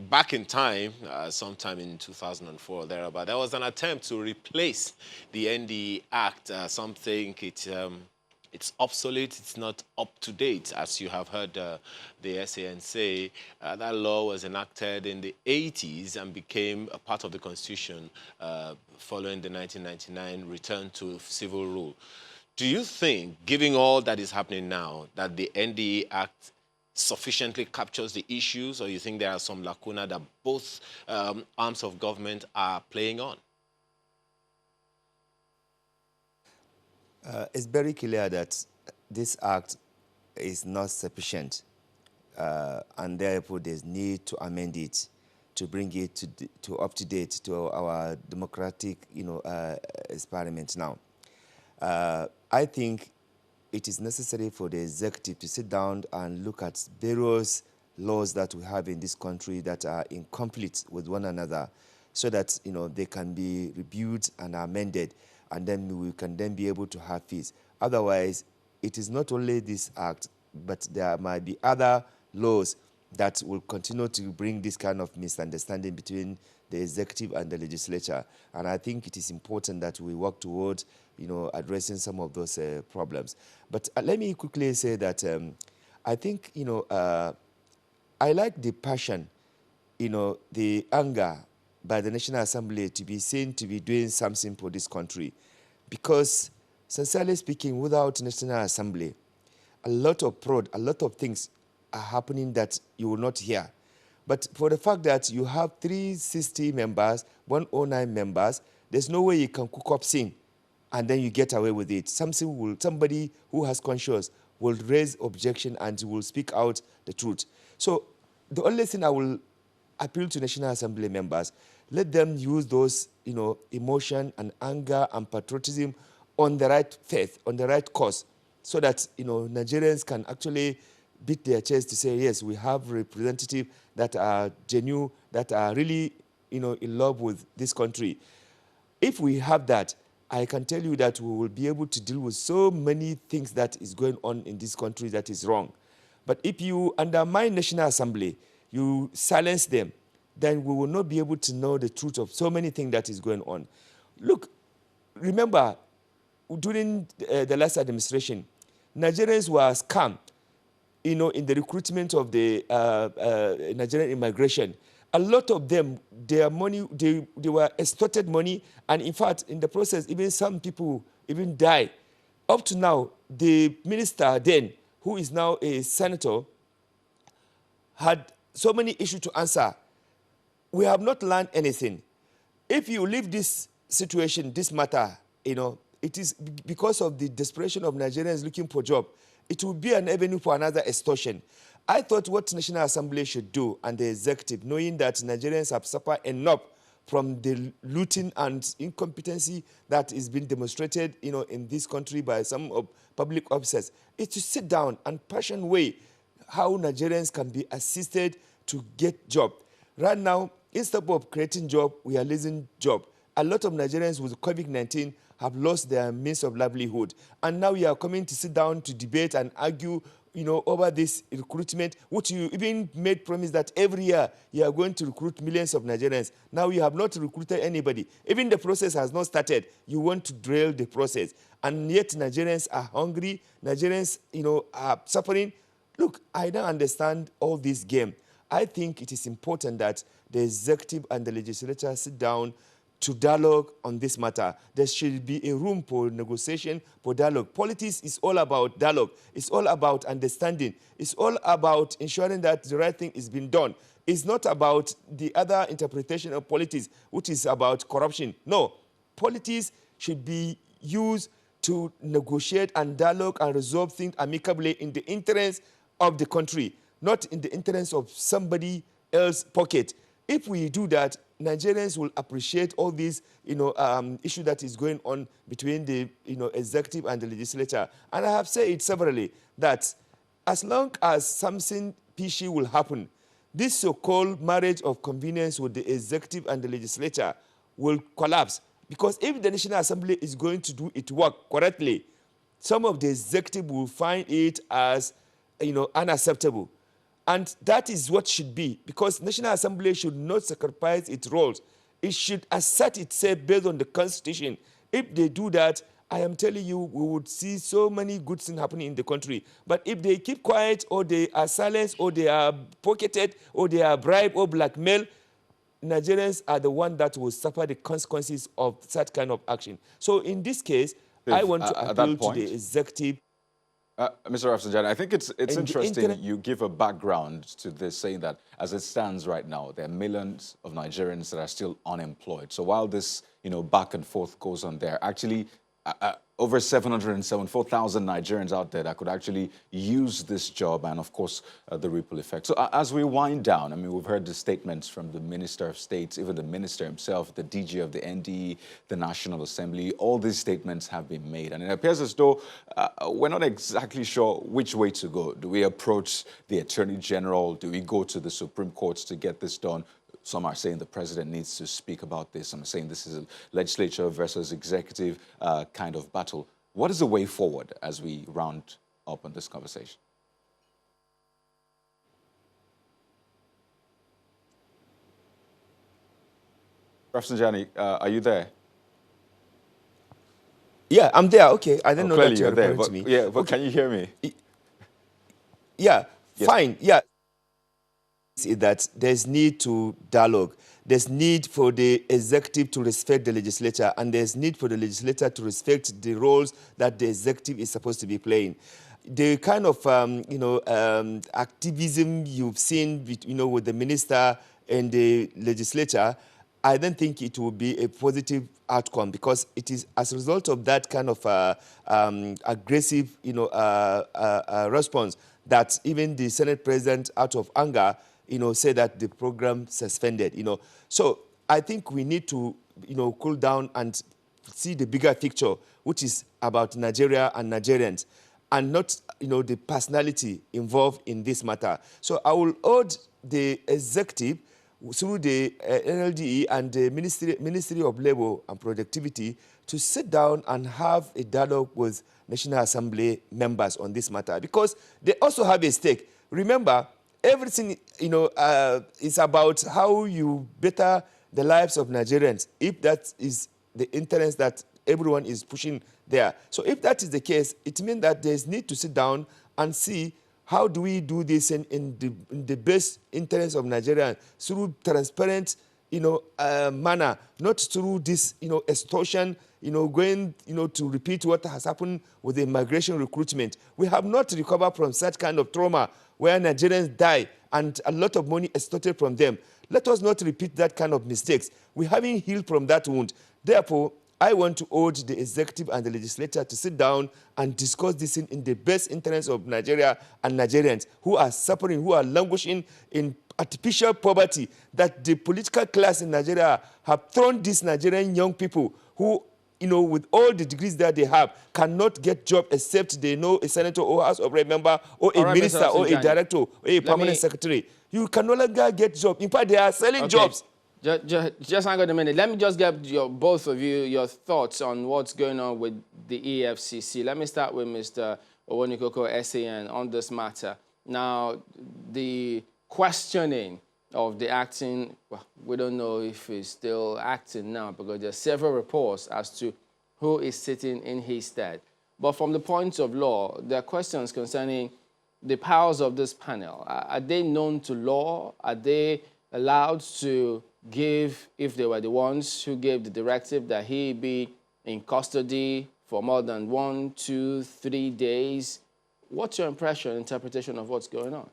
Back in time, sometime in 2004 or thereabout, there was an attempt to replace the NDE Act. Some think it's obsolete, it's not up to date. As you have heard the SAN say, that law was enacted in the 80s and became a part of the Constitution following the 1999 return to civil rule. Do you think, given all that is happening now, that the NDE Act sufficiently captures the issues, or you think there are some lacuna that both arms of government are playing on? It's very clear that this act is not sufficient, and therefore there's need to amend it to bring it to up to date to our democratic, experiment now. I think it is necessary for the executive to sit down and look at various laws that we have in this country that are in conflict with one another, so that they can be reviewed and amended, and then we can then be able to have peace. Otherwise, it is not only this act, but there might be other laws that will continue to bring this kind of misunderstanding between the executive and the legislature. And I think it is important that we work toward, addressing some of those problems. But let me quickly say that I think, I like the passion, the anger by the National Assembly to be seen to be doing something for this country. Because, sincerely speaking, without National Assembly, a lot of things are happening that you will not hear. But for the fact that you have 360 members, 109 members, there's no way you can cook up sin and then you get away with it. Somebody who has conscience will raise objection and will speak out the truth. So the only thing I will appeal to National Assembly members, let them use those, emotion and anger and patriotism on the right faith, on the right cause, so that, Nigerians can actually beat their chest to say, yes, we have representatives that are genuine, that are really, in love with this country. If we have that, I can tell you that we will be able to deal with so many things that is going on in this country that is wrong. But if you undermine National Assembly, you silence them, then we will not be able to know the truth of so many things that is going on. Look, remember, during the last administration, Nigerians were scammed, in the recruitment of the Nigerian immigration. A lot of them, their money, they were extorted money, and in fact, in the process, even some people even die. Up to now, the minister then, who is now a senator, had so many issues to answer. We have not learned anything. If you leave this situation, this matter, it is because of the desperation of Nigerians looking for job. It will be an avenue for another extortion. I thought what National Assembly should do and the executive, knowing that Nigerians have suffered enough from the looting and incompetency that is being demonstrated, in this country by some of public officers, is to sit down and passion way how Nigerians can be assisted to get job. Right now, instead of creating job, we are losing job. A lot of Nigerians with COVID-19 have lost their means of livelihood. And now we are coming to sit down to debate and argue, over this recruitment, which you even made promise that every year you are going to recruit millions of Nigerians. Now you have not recruited anybody. Even the process has not started. You want to derail the process. And yet Nigerians are hungry. Nigerians, are suffering. Look, I don't understand all this game. I think it is important that the executive and the legislature sit down to dialogue on this matter. There should be a room for negotiation, for dialogue. Politics is all about dialogue. It's all about understanding. It's all about ensuring that the right thing is being done. It's not about the other interpretation of politics, which is about corruption. No, politics should be used to negotiate and dialogue and resolve things amicably in the interest of the country, not in the interest of somebody else's pocket. If we do that, Nigerians will appreciate all these, issue that is going on between the, executive and the legislature. And I have said it severally that as long as something fishy will happen, this so-called marriage of convenience with the executive and the legislature will collapse. Because if the National Assembly is going to do its work correctly, some of the executive will find it as, unacceptable. And that is what should be, because National Assembly should not sacrifice its roles. It should assert itself based on the Constitution. If they do that, I am telling you, we would see so many good things happening in the country. But if they keep quiet, or they are silenced, or they are pocketed, or they are bribed or blackmailed, Nigerians are the ones that will suffer the consequences of such kind of action. So in this case, I want to appeal to the executive. Mr. Rafsanjani, I think it's interesting you give a background to this, saying that as it stands right now, there are millions of Nigerians that are still unemployed. So while this, back and forth goes on, there are actually over 774,000 Nigerians out there that could actually use this job, and of course, the ripple effect. So as we wind down, we've heard the statements from the Minister of State, even the Minister himself, the DG of the NDE, the National Assembly. All these statements have been made, and it appears as though we're not exactly sure which way to go. Do we approach the Attorney General? Do we go to the Supreme Court to get this done? Some are saying the president needs to speak about this. Some are saying this is a legislature versus executive kind of battle. What is the way forward as we round up on this conversation? Rafsanjani, are you there? Yeah, I'm there. Okay, I didn't know that you were there, referring to me. Yeah, but okay. Can you hear me? Yeah, yes. Fine. Yeah. That there's need to dialogue. There's need for the executive to respect the legislature, and there's need for the legislature to respect the roles that the executive is supposed to be playing. The kind of activism you've seen, with the minister and the legislature, I don't think it will be a positive outcome, because it is as a result of that kind of aggressive, response that even the Senate president, out of anger, say that the program suspended, So I think we need to, cool down and see the bigger picture, which is about Nigeria and Nigerians, and not, the personality involved in this matter. So I will urge the executive through the NLDE and the Ministry of Labour and Productivity to sit down and have a dialogue with National Assembly members on this matter, because they also have a stake. Remember, everything, is about how you better the lives of Nigerians, if that is the interest that everyone is pushing there. So if that is the case, it means that there's need to sit down and see how do we do this in the best interest of Nigerians through transparent, manner, not through this, extortion, going, to repeat what has happened with the immigration recruitment. We have not recovered from such kind of trauma where Nigerians die and a lot of money extorted from them. Let us not repeat that kind of mistakes. We haven't healed from that wound. Therefore, I want to urge the executive and the legislature to sit down and discuss this in the best interest of Nigeria and Nigerians who are suffering, who are languishing in artificial poverty, that the political class in Nigeria have thrown these Nigerian young people who, with all the degrees that they have, cannot get job except they know a senator or House of Rep member or a minister or a director or a permanent secretary. You can no longer get job. In fact, they are selling jobs. Just hang on a minute. Let me just get both of you your thoughts on what's going on with the EFCC. Let me start with Mr. Owonikoko SAN on this matter. Now, the questioning of the acting, well, we don't know if he's still acting now because there are several reports as to who is sitting in his stead. But from the point of law, there are questions concerning the powers of this panel. Are they known to law? Are they allowed to give, if they were the ones who gave the directive that he be in custody for more than 1, 2, 3 days? What's your impression, interpretation of what's going on?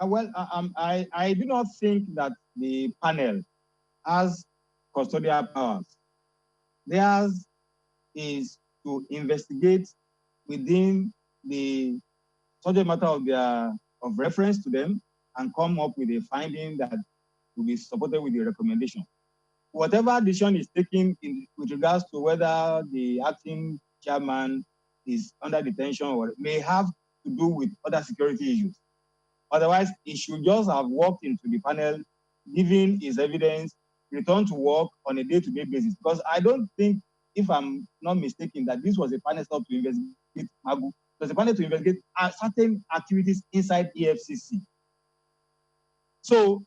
Well, I do not think that the panel has custodial powers. Theirs is to investigate within the subject matter of reference to them and come up with a finding that will be supported with the recommendation. Whatever decision is taken with regards to whether the acting chairman is under detention or may have to do with other security issues. Otherwise, he should just have walked into the panel, given his evidence, returned to work on a day-to-day basis. Because I don't think, if I'm not mistaken, that this was a panel stop to investigate Magu. It was a panel to investigate certain activities inside EFCC. So,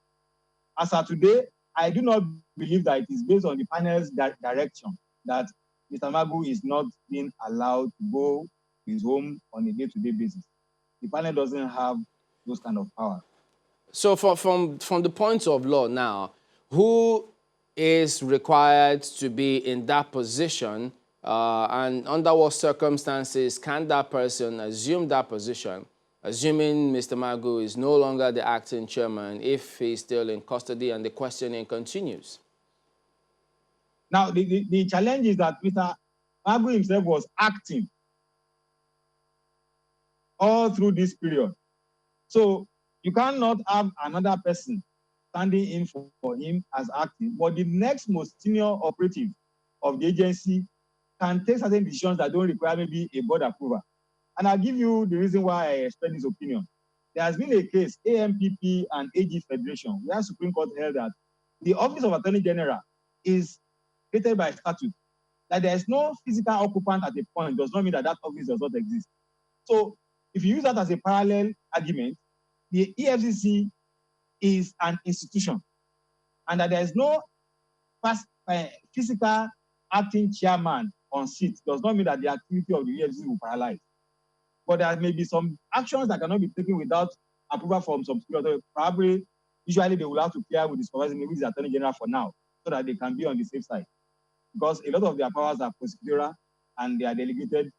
as of today, I do not believe that it is based on the panel's direction that Mr. Magu is not being allowed to go to his home on a day-to-day basis. The panel doesn't have those kind of power. So from the point of law now, who is required to be in that position and under what circumstances can that person assume that position, assuming Mr. Magu is no longer the acting chairman if he's still in custody and the questioning continues? Now, the challenge is that Mr. Magu himself was acting all through this period. So you cannot have another person standing in for him as acting, but the next most senior operative of the agency can take certain decisions that don't require maybe a board approval. And I'll give you the reason why I express this opinion. There has been a case, AMPP and AG Federation, where Supreme Court held that the Office of Attorney General is created by statute. That there is no physical occupant at a point does not mean that that office does not exist. So if you use that as a parallel argument, the EFCC is an institution, and that there is no physical acting chairman on seat does not mean that the activity of the EFCC will paralyze. But there may be some actions that cannot be taken without approval from some superior. Probably, usually they will have to clear with the supervising, with the Attorney General for now, so that they can be on the safe side. Because a lot of their powers are procedural and they are delegated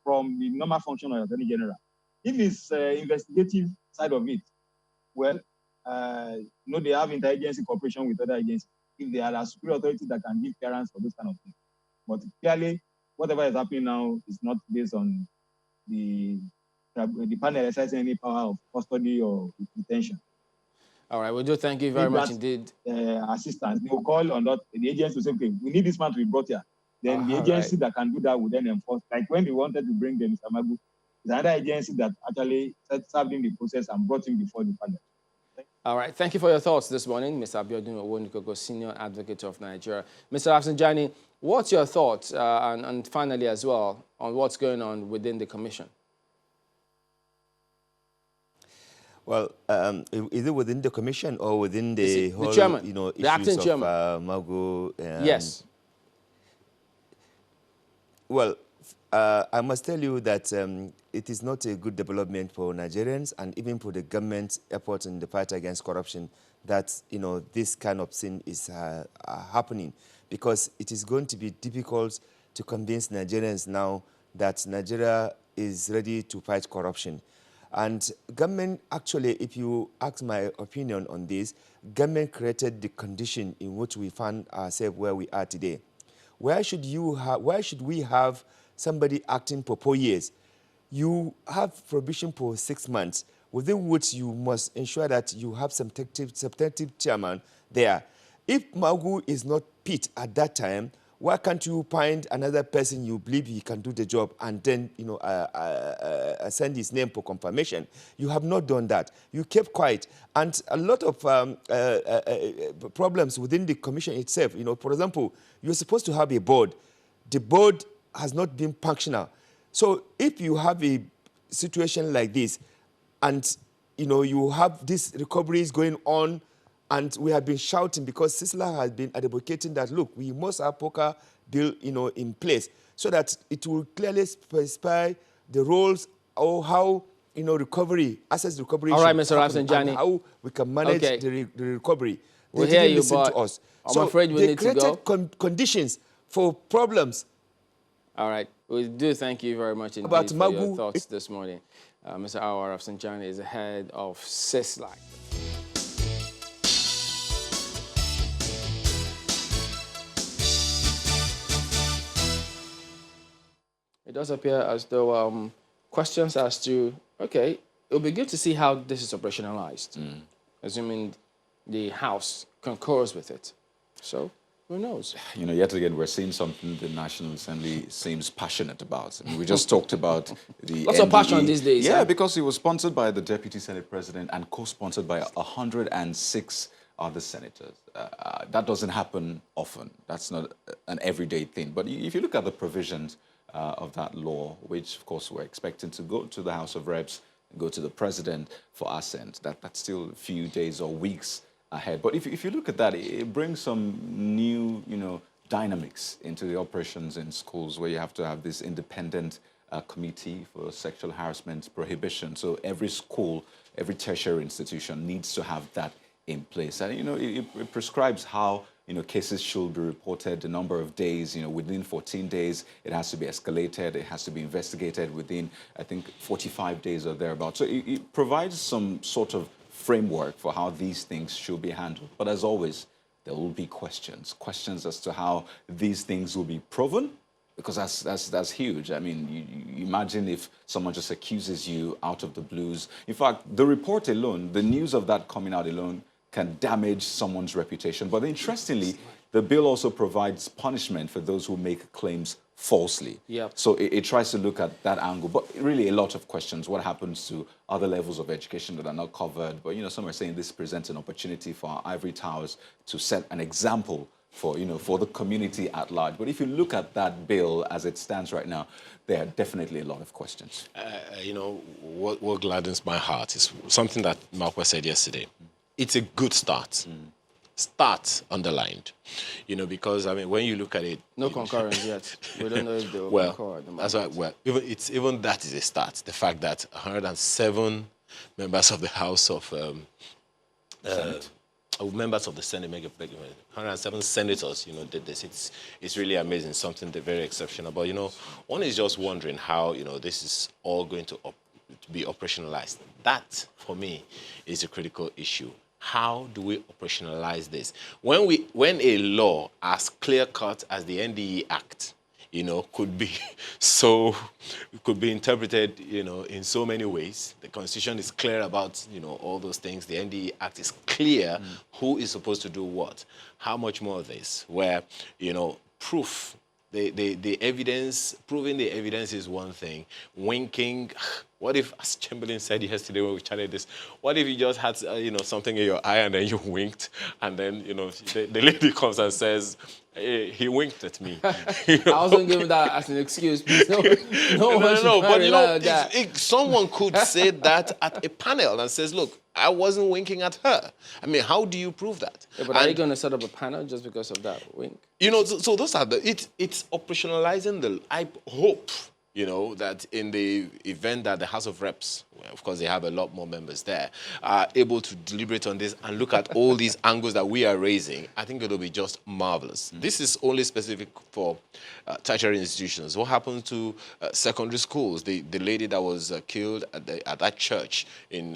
from the normal function of the Attorney General. If it's investigative side of it, well, they have interagency cooperation with other agencies. If there are superior authorities that can give clearance for those kind of things. But clearly, whatever is happening now is not based on the panel exercising any power of custody or detention. All right, we do thank you very much indeed. Assistance, they will call on that, the agency will say, okay, we need this man to be brought here. Then the agency that can do that will then enforce. Like when they wanted to bring the Mr. Magu, there's another agency that actually served in the process and brought him before the panel. All right, thank you for your thoughts this morning, Mr. Abiodun Owonikoko, Senior Advocate of Nigeria. Mr. Rafsanjani, what's your thoughts, and finally as well, on what's going on within the commission? Well, is it within the commission or within the whole, chairman, issues the acting chairman. Magu? Yes. Well, I must tell you that it is not a good development for Nigerians and even for the government effort in the fight against corruption that, this kind of thing is happening, because it is going to be difficult to convince Nigerians now that Nigeria is ready to fight corruption. And government, actually, if you ask my opinion on this, government created the condition in which we find ourselves where we are today. Why should we have somebody acting for 4 years? You have provision for 6 months, within which you must ensure that you have some substantive chairman there. If Magu is not fit at that time, why can't you find another person you believe he can do the job and then send his name for confirmation? You have not done that. You kept quiet, and a lot of problems within the commission itself. For example, you're supposed to have a board. The board has not been functional. So if you have a situation like this, and you have these recoveries going on, and we have been shouting because Sisla has been advocating that, look, we must have poker bill, in place so that it will clearly specify the roles or how, assets recovery. All right, should Mr. happen Rafsanjani. and how we can manage the recovery. We They hear didn't you, listen but to us. I'm afraid we need to go. They created conditions for problems. All right. We do thank you very much indeed About for your Magu. thoughts this morning. Mr. Awar Rafsanjani is the head of CISLAC. It does appear as though questions as to, okay, it'll be good to see how this is operationalized, assuming the House concurs with it. So, who knows? Yet again, we're seeing something the National Assembly seems passionate about. I mean, we just talked about the Lots of passion these days. Yeah, Huh? because it was sponsored by the Deputy Senate President and co-sponsored by 106 other senators. That doesn't happen often. That's not an everyday thing. But if you look at the provisions of that law, which, of course, we're expecting to go to the House of Reps, go to the President for assent, that's still a few days or weeks ahead. But if you look at that, it brings some new, dynamics into the operations in schools, where you have to have this independent committee for sexual harassment prohibition. So every school, every tertiary institution needs to have that in place. And, it prescribes how, cases should be reported, the number of days, within 14 days, it has to be escalated, it has to be investigated within, I think, 45 days or thereabouts. So it provides some sort of framework for how these things should be handled. But as always, there will be questions as to how these things will be proven, because that's huge. I mean, you imagine if someone just accuses you out of the blues. In fact, the report alone, the news of that coming out alone, can damage someone's reputation. But interestingly, the bill also provides punishment for those who make claims falsely. Yep. So it tries to look at that angle. But really a lot of questions. What happens to other levels of education that are not covered? But, some are saying this presents an opportunity for our ivory towers to set an example for, for the community at large. But if you look at that bill as it stands right now, there are definitely a lot of questions. What gladdens my heart is something that Marquez said yesterday. It's a good start. Start underlined, because when you look at it, No concurrence yet. We don't know if they will concur at the moment. That's right. Even that is a start. The fact that 107 members of the House of members of the Senate, 107 senators, did this. It's really amazing. Something very exceptional. But one is just wondering how this is all going to be operationalized. That, for me, is a critical issue. How do we operationalize this? When a law as clear-cut as the NDE Act, could be interpreted, in so many ways. The Constitution is clear about, all those things. The NDE Act is clear who is supposed to do what. How much more of this, where, proof, the evidence, proving the evidence is one thing. Winking, what if, as Chamberlain said yesterday when we chatted this, what if you just had, something in your eye and then you winked, and then, the lady comes and says, hey, he winked at me. I wasn't giving that as an excuse, please. No, but someone could say that at a panel and says, look, I wasn't winking at her. I mean, how do you prove that? Yeah, but are you going to set up a panel just because of that wink? So those are it's operationalizing I hope you know, that in the event that the House of Reps, well, of course, they have a lot more members there, are able to deliberate on this and look at all these angles that we are raising, I think it'll be just marvelous. This is only specific for tertiary institutions. What happens to secondary schools? The lady that was killed at that church in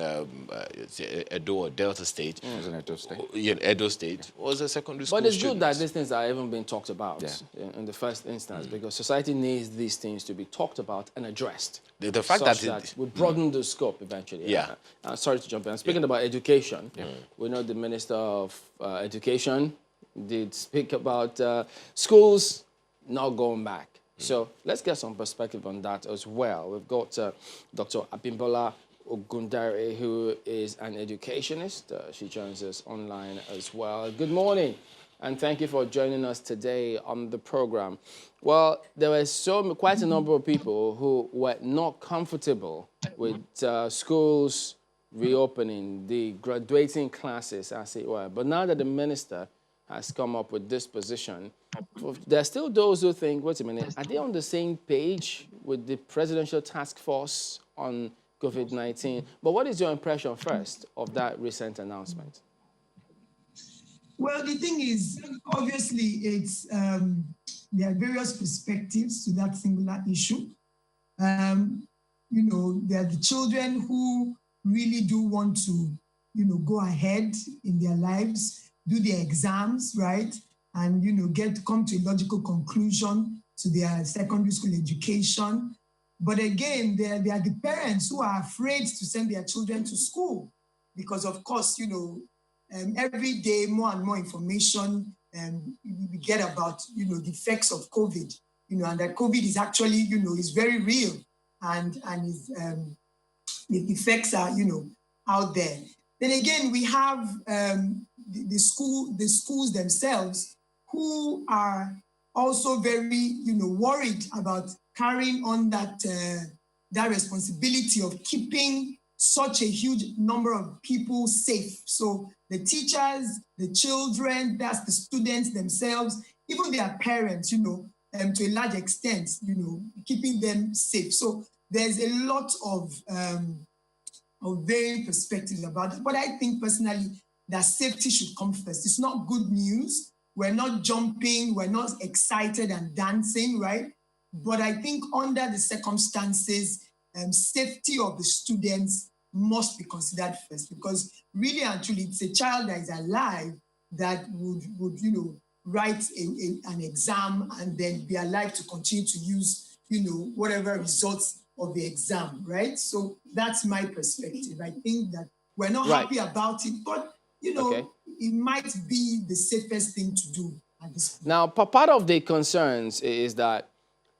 Edo or Delta State. It was in Edo State. Yeah, Edo State was a secondary school But it's student. good that these things are even being talked about Yeah. in the first instance, because society needs these things to be talked about and addressed. The fact such that we broaden the scope eventually. Yeah. Sorry to jump in. Speaking about education, we know the Minister of Education did speak about schools not going back. So let's get some perspective on that as well. We've got Dr. Abimbola Ogundare, who is an educationist. She joins us online as well. Good morning, and thank you for joining us today on the program. Well, there were quite a number of people who were not comfortable with schools reopening, the graduating classes, as it were. But now that the minister has come up with this position, there are still those who think, wait a minute, are they on the same page with the presidential task force on COVID-19? But what is your impression first of that recent announcement? Well, the thing is, obviously, it's there are various perspectives to that singular issue. You know, there are the children who really do want to, you know, go ahead in their lives, do their exams, right? And, you know, come to a logical conclusion to their secondary school education. But again, there are the parents who are afraid to send their children to school because, of course, you know, every day more and more information we get about, you know, the effects of COVID, you know, and that COVID is actually, you know, is very real and is, the effects are, you know, out there. Then again, we have the schools themselves who are also very, you know, worried about carrying on that responsibility of keeping such a huge number of people safe. So the teachers, the children, that's the students themselves, even their parents, you know, to a large extent, you know, keeping them safe. So there's a lot of varying perspectives about it. But I think personally that safety should come first. It's not good news. We're not jumping, we're not excited and dancing, right? But I think under the circumstances, safety of the students must be considered first, because really and truly, it's a child that is alive that would you know, write an exam and then be alive to continue to use, you know, whatever results of the exam, right? So that's my perspective. I think that we're not happy about it, but, you know, it might be the safest thing to do at this point. Now, part of the concerns is that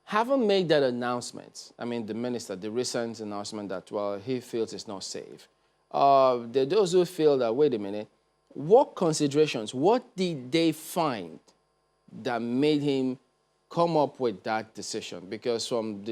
having made that announcement, I mean, the minister, the recent announcement that, well, he feels it's not safe. There are those who feel that, wait a minute, what considerations, what did they find that made him come up with that decision? Because from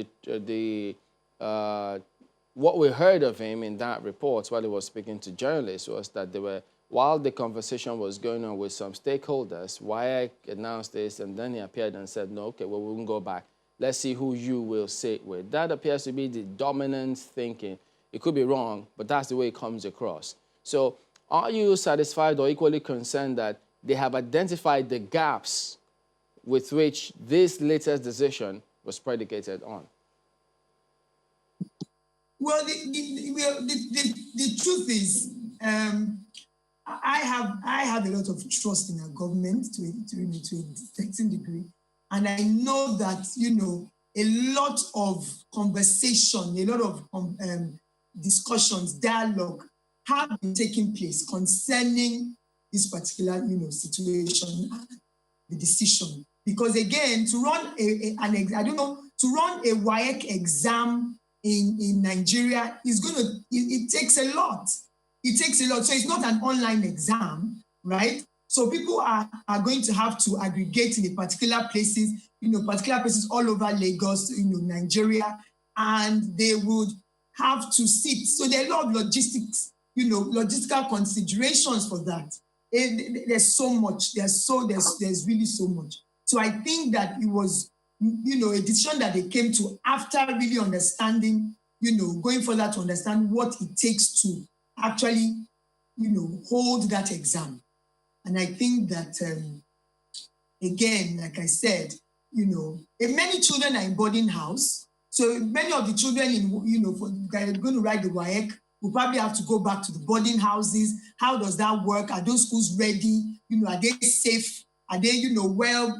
what we heard of him in that report while he was speaking to journalists was that they were, while the conversation was going on with some stakeholders, Wyatt announced this, and then he appeared and said, no, okay, well, we won't go back. Let's see who you will sit with. That appears to be the dominant thinking. It could be wrong, but that's the way it comes across. So are you satisfied or equally concerned that they have identified the gaps with which this latest decision was predicated on? Well, the truth is, I have a lot of trust in our government to a certain degree. And I know that, you know, a lot of conversation, a lot of discussions, dialogue have been taking place concerning this particular, you know, situation, the decision. Because again, to run to run a WAEC exam in Nigeria is it takes a lot. It takes a lot. So it's not an online exam, right? So people are going to have to aggregate in the particular places all over Lagos, you know, Nigeria, and they would have to sit. So there are a lot of logistics, you know, logistical considerations for that. There's so much. There's really so much. So I think that it was a decision that they came to after really understanding, going further to understand what it takes to actually, hold that exam. And I think that, again, like I said, many children are in boarding house. So many of the children that are going to write the WAEC will probably have to go back to the boarding houses. How does that work? Are those schools ready? Are they safe? Are they, well,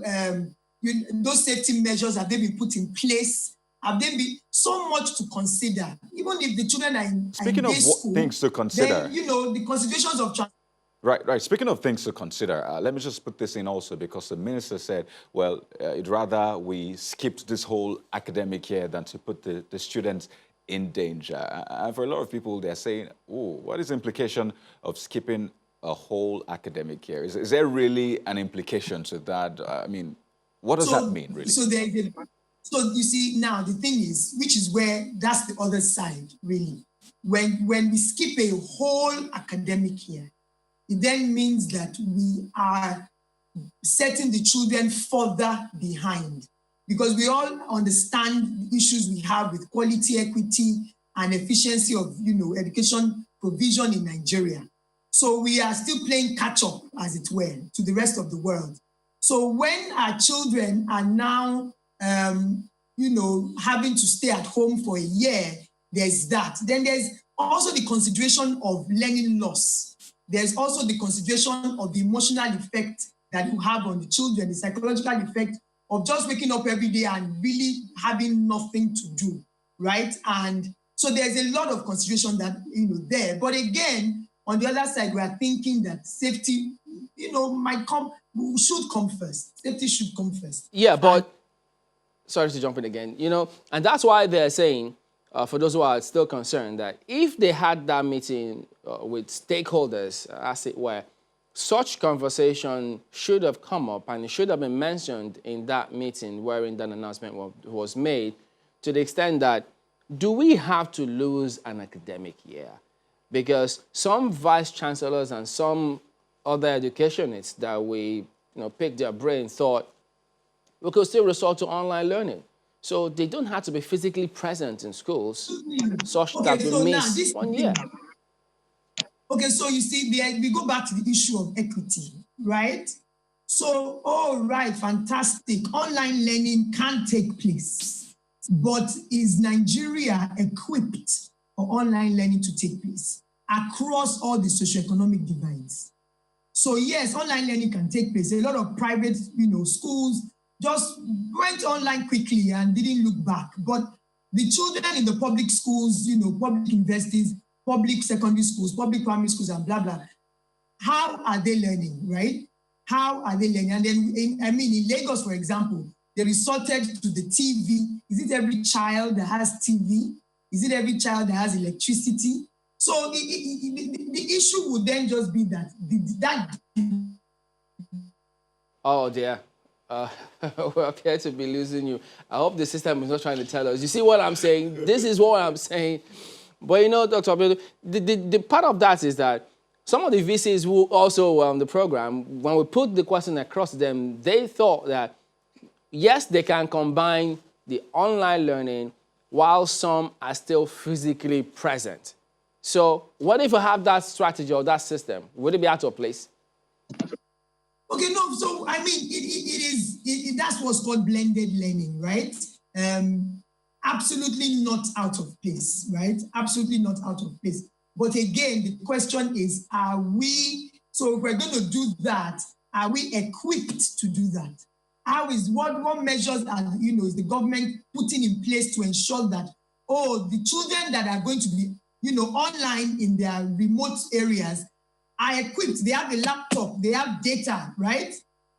those safety measures, have they been put in place? Have they been so much to consider? Even if the children are in Speaking of school, things to consider, then, the considerations of Right. Speaking of things to consider, let me just put this in also, because the minister said, well, it'd rather we skipped this whole academic year than to put the students in danger. And for a lot of people, they're saying, oh, what is the implication of skipping a whole academic year? Is there really an implication to that? I mean, what does that mean, really? So you see, now the thing is, which is where that's the other side, really. When we skip a whole academic year, it then means that we are setting the children further behind, because we all understand the issues we have with quality, equity, and efficiency of education provision in Nigeria. So we are still playing catch up, as it were, to the rest of the world. So when our children are now, having to stay at home for a year, there's that. Then there's also the consideration of learning loss. There's also the consideration of the emotional effect that you have on the children, the psychological effect of just waking up every day and really having nothing to do, right? And so there's a lot of consideration that, there. But again, on the other side, we are thinking that safety, should come first. Safety should come first. Yeah, but, sorry to jump in again, and that's why they're saying, for those who are still concerned, that if they had that meeting with stakeholders, as it were, such conversation should have come up and it should have been mentioned in that meeting wherein that announcement was made, to the extent that, do we have to lose an academic year? Because some vice chancellors and some other educationists that we picked their brain thought we could still resort to online learning. So they don't have to be physically present in schools such that we miss 1 year. Okay, so you see, we go back to the issue of equity, right? So, all right, fantastic. Online learning can take place, but is Nigeria equipped for online learning to take place across all the socioeconomic divides? So yes, online learning can take place. A lot of private, schools just went online quickly and didn't look back. But the children in the public schools, public universities, public secondary schools, public primary schools, and blah, blah, how are they learning, right? How are they learning? And then, in Lagos, for example, they resorted to the TV. Is it every child that has TV? Is it every child that has electricity? So the issue would then just be that Oh dear, we appear to be losing you. I hope the system is not trying to tell us. You see what I'm saying? This is what I'm saying. But Dr. Abiodun, the part of that is that some of the VCs who also were on the program, when we put the question across to them, they thought that, yes, they can combine the online learning while some are still physically present. So what if we have that strategy or that system? Would it be out of place? Okay, no, so that's what's called blended learning, right? Absolutely not out of place, right? Absolutely not out of place. But again, the question is, so if we're going to do that, are we equipped to do that? What measures is the government putting in place to ensure that, the children that are going to be, online in their remote areas are equipped, they have a laptop, they have data, right?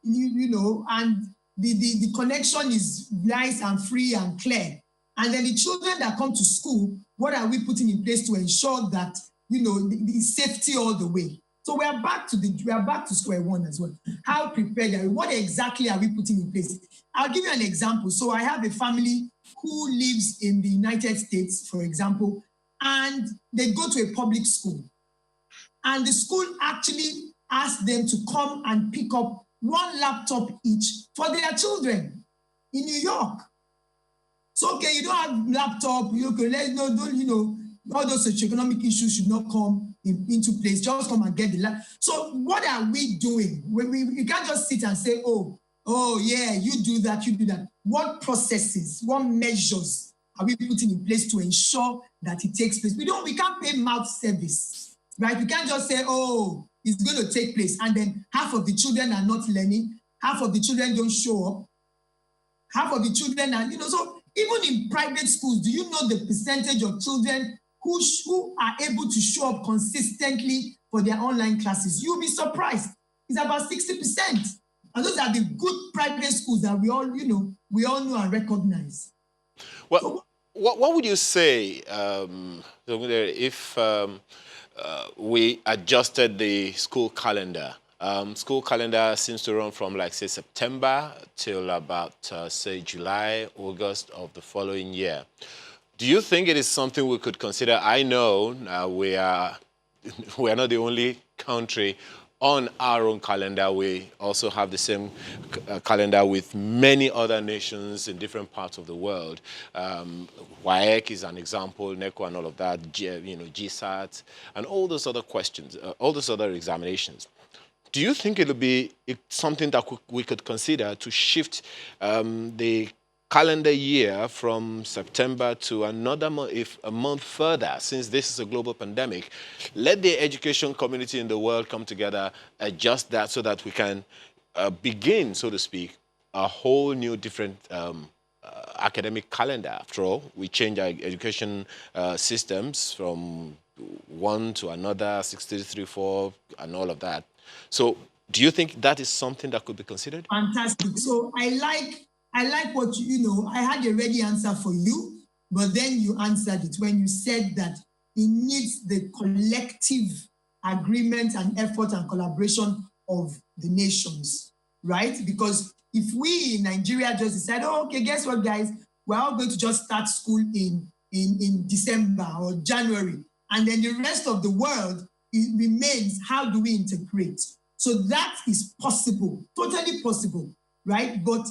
And the connection is nice and free and clear. And then the children that come to school, what are we putting in place to ensure that, the safety all the way? So we are back to square one as well. How prepared are we? What exactly are we putting in place? I'll give you an example. So I have a family who lives in the United States, for example, and they go to a public school. And the school actually asked them to come and pick up one laptop each for their children. in New York. So, okay, you don't have laptop, okay, all those socioeconomic issues should not come into place. Just come and get the laptop. So what are we doing? We can't just sit and say, oh, yeah, you do that, you do that. What processes, what measures are we putting in place to ensure that it takes place? We can't pay mouth service, right? We can't just say, oh, it's going to take place. And then half of the children are not learning, half of the children don't show up, half of the children are, so even in private schools, do you know the percentage of children who are able to show up consistently for their online classes? You'll be surprised. It's about 60%. And those are the good private schools that we all know and recognize. Well, so, what would you say if we adjusted the school calendar? School calendar seems to run from, like, say, September till about, say, July, August of the following year. Do you think it is something we could consider? I know we are not the only country on our own calendar. We also have the same calendar with many other nations in different parts of the world. WAEC is an example, NECO and all of that, GSAT, and all those other questions, all those other examinations. Do you think it would be something that we could consider to shift the calendar year from September to another month, if a month further, since this is a global pandemic? Let the education community in the world come together, adjust that so that we can begin, so to speak, a whole new different academic calendar. After all, we change our education systems from one to another, 6334, and all of that. So do you think that is something that could be considered? Fantastic. So I like what I had a ready answer for you, but then you answered it when you said that it needs the collective agreement and effort and collaboration of the nations, right? Because if we in Nigeria just decide, oh, okay, guess what, guys? We're all going to just start school in December or January, and then the rest of the world, it remains, how do we integrate? So that is possible, totally possible, right? But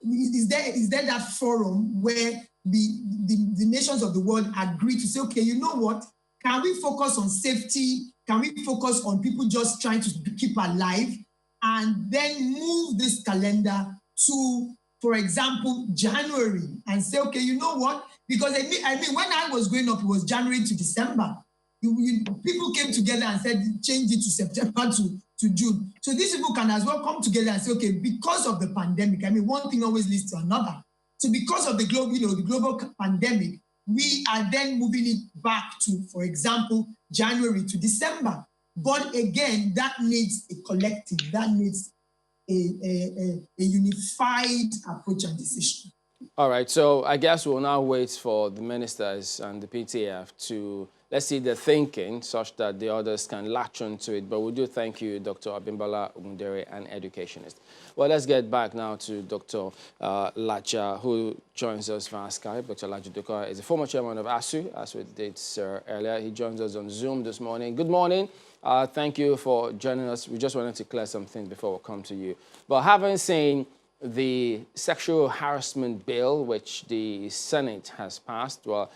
is there that forum where the nations of the world agree to say, okay, you know what? Can we focus on safety? Can we focus on people just trying to keep alive? And then move this calendar to, for example, January, and say, okay, you know what? Because I mean, when I was growing up, it was January to December. People came together and said, change it to September to June. So these people can as well come together and say, okay, because of the pandemic, I mean, one thing always leads to another. So because of the global pandemic, we are then moving it back to, for example, January to December. But again, that needs a collective, that needs a unified approach and decision. All right, so I guess we'll now wait for the ministers and the PTF to, let's see, their thinking such that the others can latch onto it. But we do thank you, Dr. Abimbola Ogundere, an educationist. Well, let's get back now to Dr. Laja, who joins us via Skype. Dr. Laja Duka is a former chairman of ASU, as we did earlier. He joins us on Zoom this morning. Good morning. Thank you for joining us. We just wanted to clear some things before we come to you. But having seen the sexual harassment bill, which the Senate has passed, well,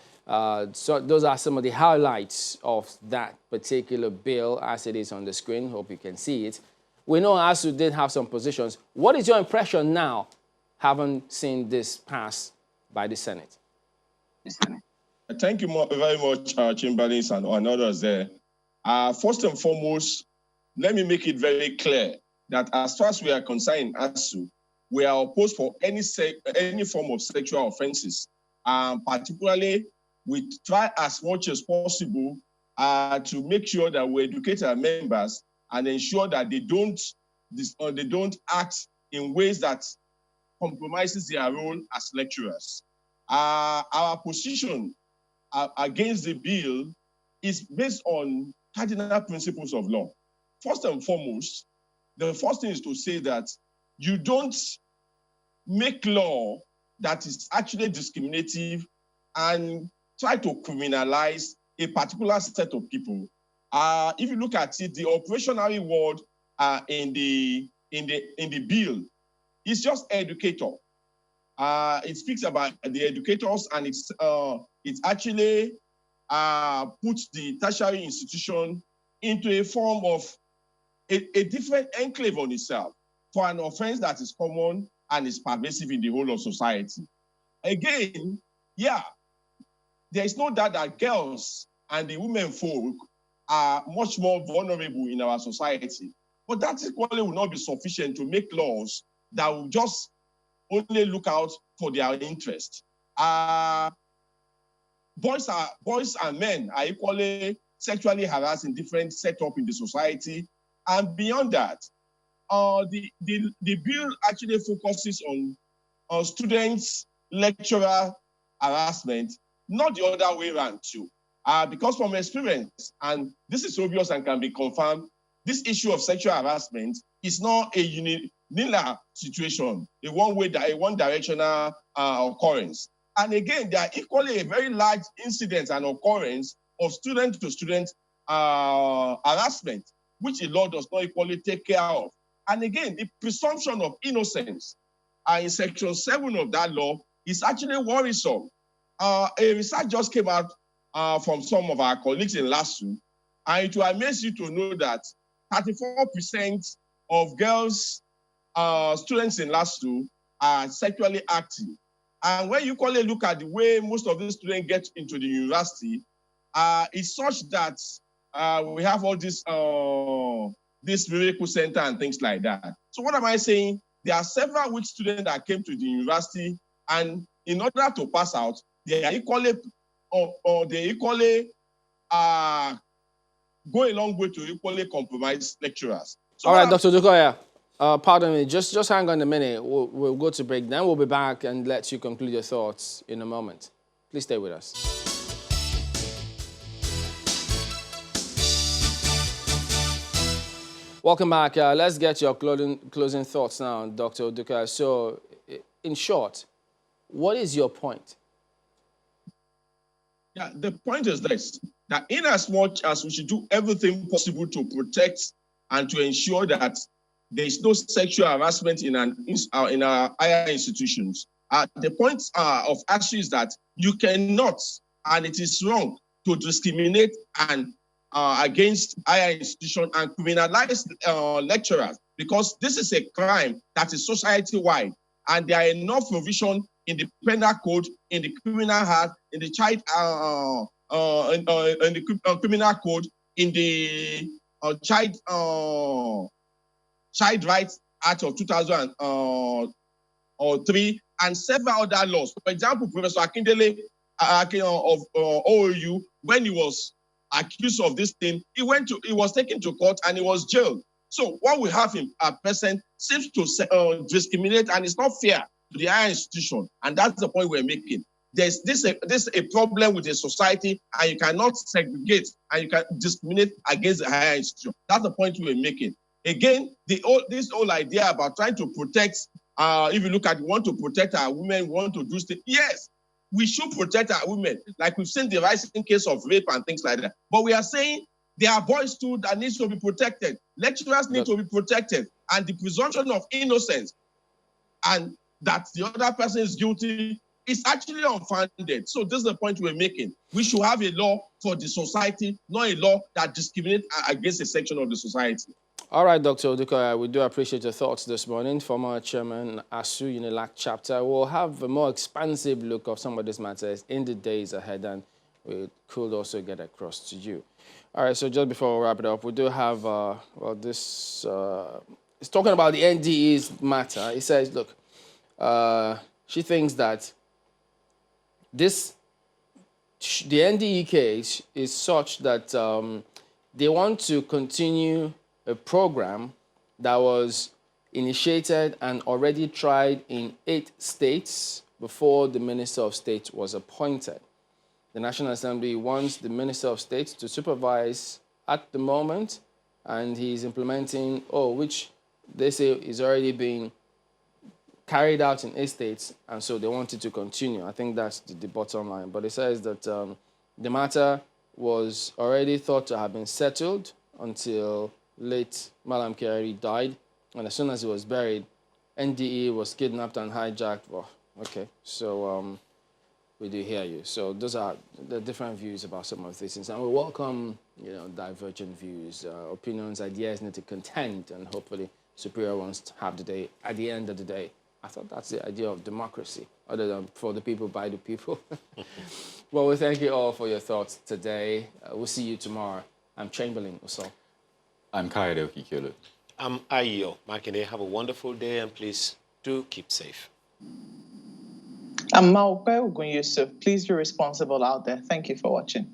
so those are some of the highlights of that particular bill as it is on the screen. Hope you can see it. We know ASU did have some positions. What is your impression now, having seen this pass by the Senate? Thank you very much, Chamberlain and others there. First and foremost, let me make it very clear that as far as we are concerned, ASU, we are opposed for any form of sexual offenses. Particularly, we try as much as possible to make sure that we educate our members and ensure that they don't act in ways that compromises their role as lecturers. Our position against the bill is based on cardinal principles of law. First and foremost, the first thing is to say that you don't make law that is actually discriminative and try to criminalize a particular set of people. If you look at it, the operational word in the bill is just educator. It speaks about the educators, and it actually puts the tertiary institution into a form of a different enclave on itself for an offense that is common and is pervasive in the whole of society. Again, yeah, there is no doubt that girls and the women folk are much more vulnerable in our society. But that equally will not be sufficient to make laws that will just only look out for their interest. Boys and men are equally sexually harassed in different setup in the society. And beyond that, the bill actually focuses on students, lecturer harassment, not the other way around too. Because from experience, and this is obvious and can be confirmed, this issue of sexual harassment is not a linear situation, a one-directional occurrence. And again, there are equally a very large incidence and occurrence of student-to-student harassment, which the law does not equally take care of. And again, the presumption of innocence in Section 7 of that law is actually worrisome. A research just came out from some of our colleagues in LASU, and it will amaze you to know that 34% of girls, students in LASU are sexually active. And when you equally look at the way most of these students get into the university, it's such that we have all this miracle center and things like that. So what am I saying? There are several weak students that came to the university, and in order to pass out, they are equally go a long way to equally compromise lecturers. So all right, Dr. Dukoya, pardon me, just hang on a minute. We'll go to break, then we'll be back and let you conclude your thoughts in a moment. Please stay with us. Welcome back. Let's get your closing thoughts now, Dr. Dukoya. So, in short, what is your point? Yeah, the point is this, that in as much as we should do everything possible to protect and to ensure that there is no sexual harassment in our higher institutions, the point of action is that you cannot, and it is wrong, to discriminate and against higher institutions and criminalize lecturers, because this is a crime that is society-wide, and there are enough provision in the penal code, in the criminal act, in the child, in the criminal code, in the Child Rights Act of 2003, and several other laws. For example, Professor Akindele of OOU, when he was accused of this thing, he was taken to court and he was jailed. So what we have in a person seems to discriminate, and it's not fair to the higher institution, and that's the point we're making. There's a problem with the society, and you cannot segregate and you can discriminate against the higher institution. That's the point we're making. Again, this whole idea about trying to protect, if you look at, we want to protect our women, we want to do things. Yes, we should protect our women, like we've seen the rising case of rape and things like that. But we are saying there are boys too that need to be protected. Lecturers need to be protected, and the presumption of innocence and that the other person is guilty is actually unfounded. So this is the point we're making. We should have a law for the society, not a law that discriminates against a section of the society. All right, Dr. Odukoya, we do appreciate your thoughts this morning. Former Chairman ASU UNILAC chapter. We'll have a more expansive look of some of these matters in the days ahead, and we could also get across to you. All right, so just before we wrap it up, we do have, it's talking about the NDE's matter. It says, look, she thinks that the NDE case is such that they want to continue a program that was initiated and already tried in 8 states before the Minister of State was appointed. The National Assembly wants the Minister of State to supervise at the moment, and he's implementing, which they say is already being carried out in 8 states, and so they want it to continue. I think that's the bottom line. But it says that the matter was already thought to have been settled until late Malam Kyari died, and as soon as he was buried, NDE was kidnapped and hijacked. Well, Okay. So we do hear you. So those are the different views about some of these things, and we welcome, divergent views, opinions, ideas need to contend, and hopefully superior ones to have the day. At the end of the day, I thought that's the idea of democracy, other than for the people by the people. Well, we thank you all for your thoughts today. We'll see you tomorrow. I'm Chamberlain Uso. I'm Kayode Okikelu. I'm Ayo Makinde. Have a wonderful day, and please do keep safe. I'm Maupe Ogun Yusuf. Please be responsible out there. Thank you for watching.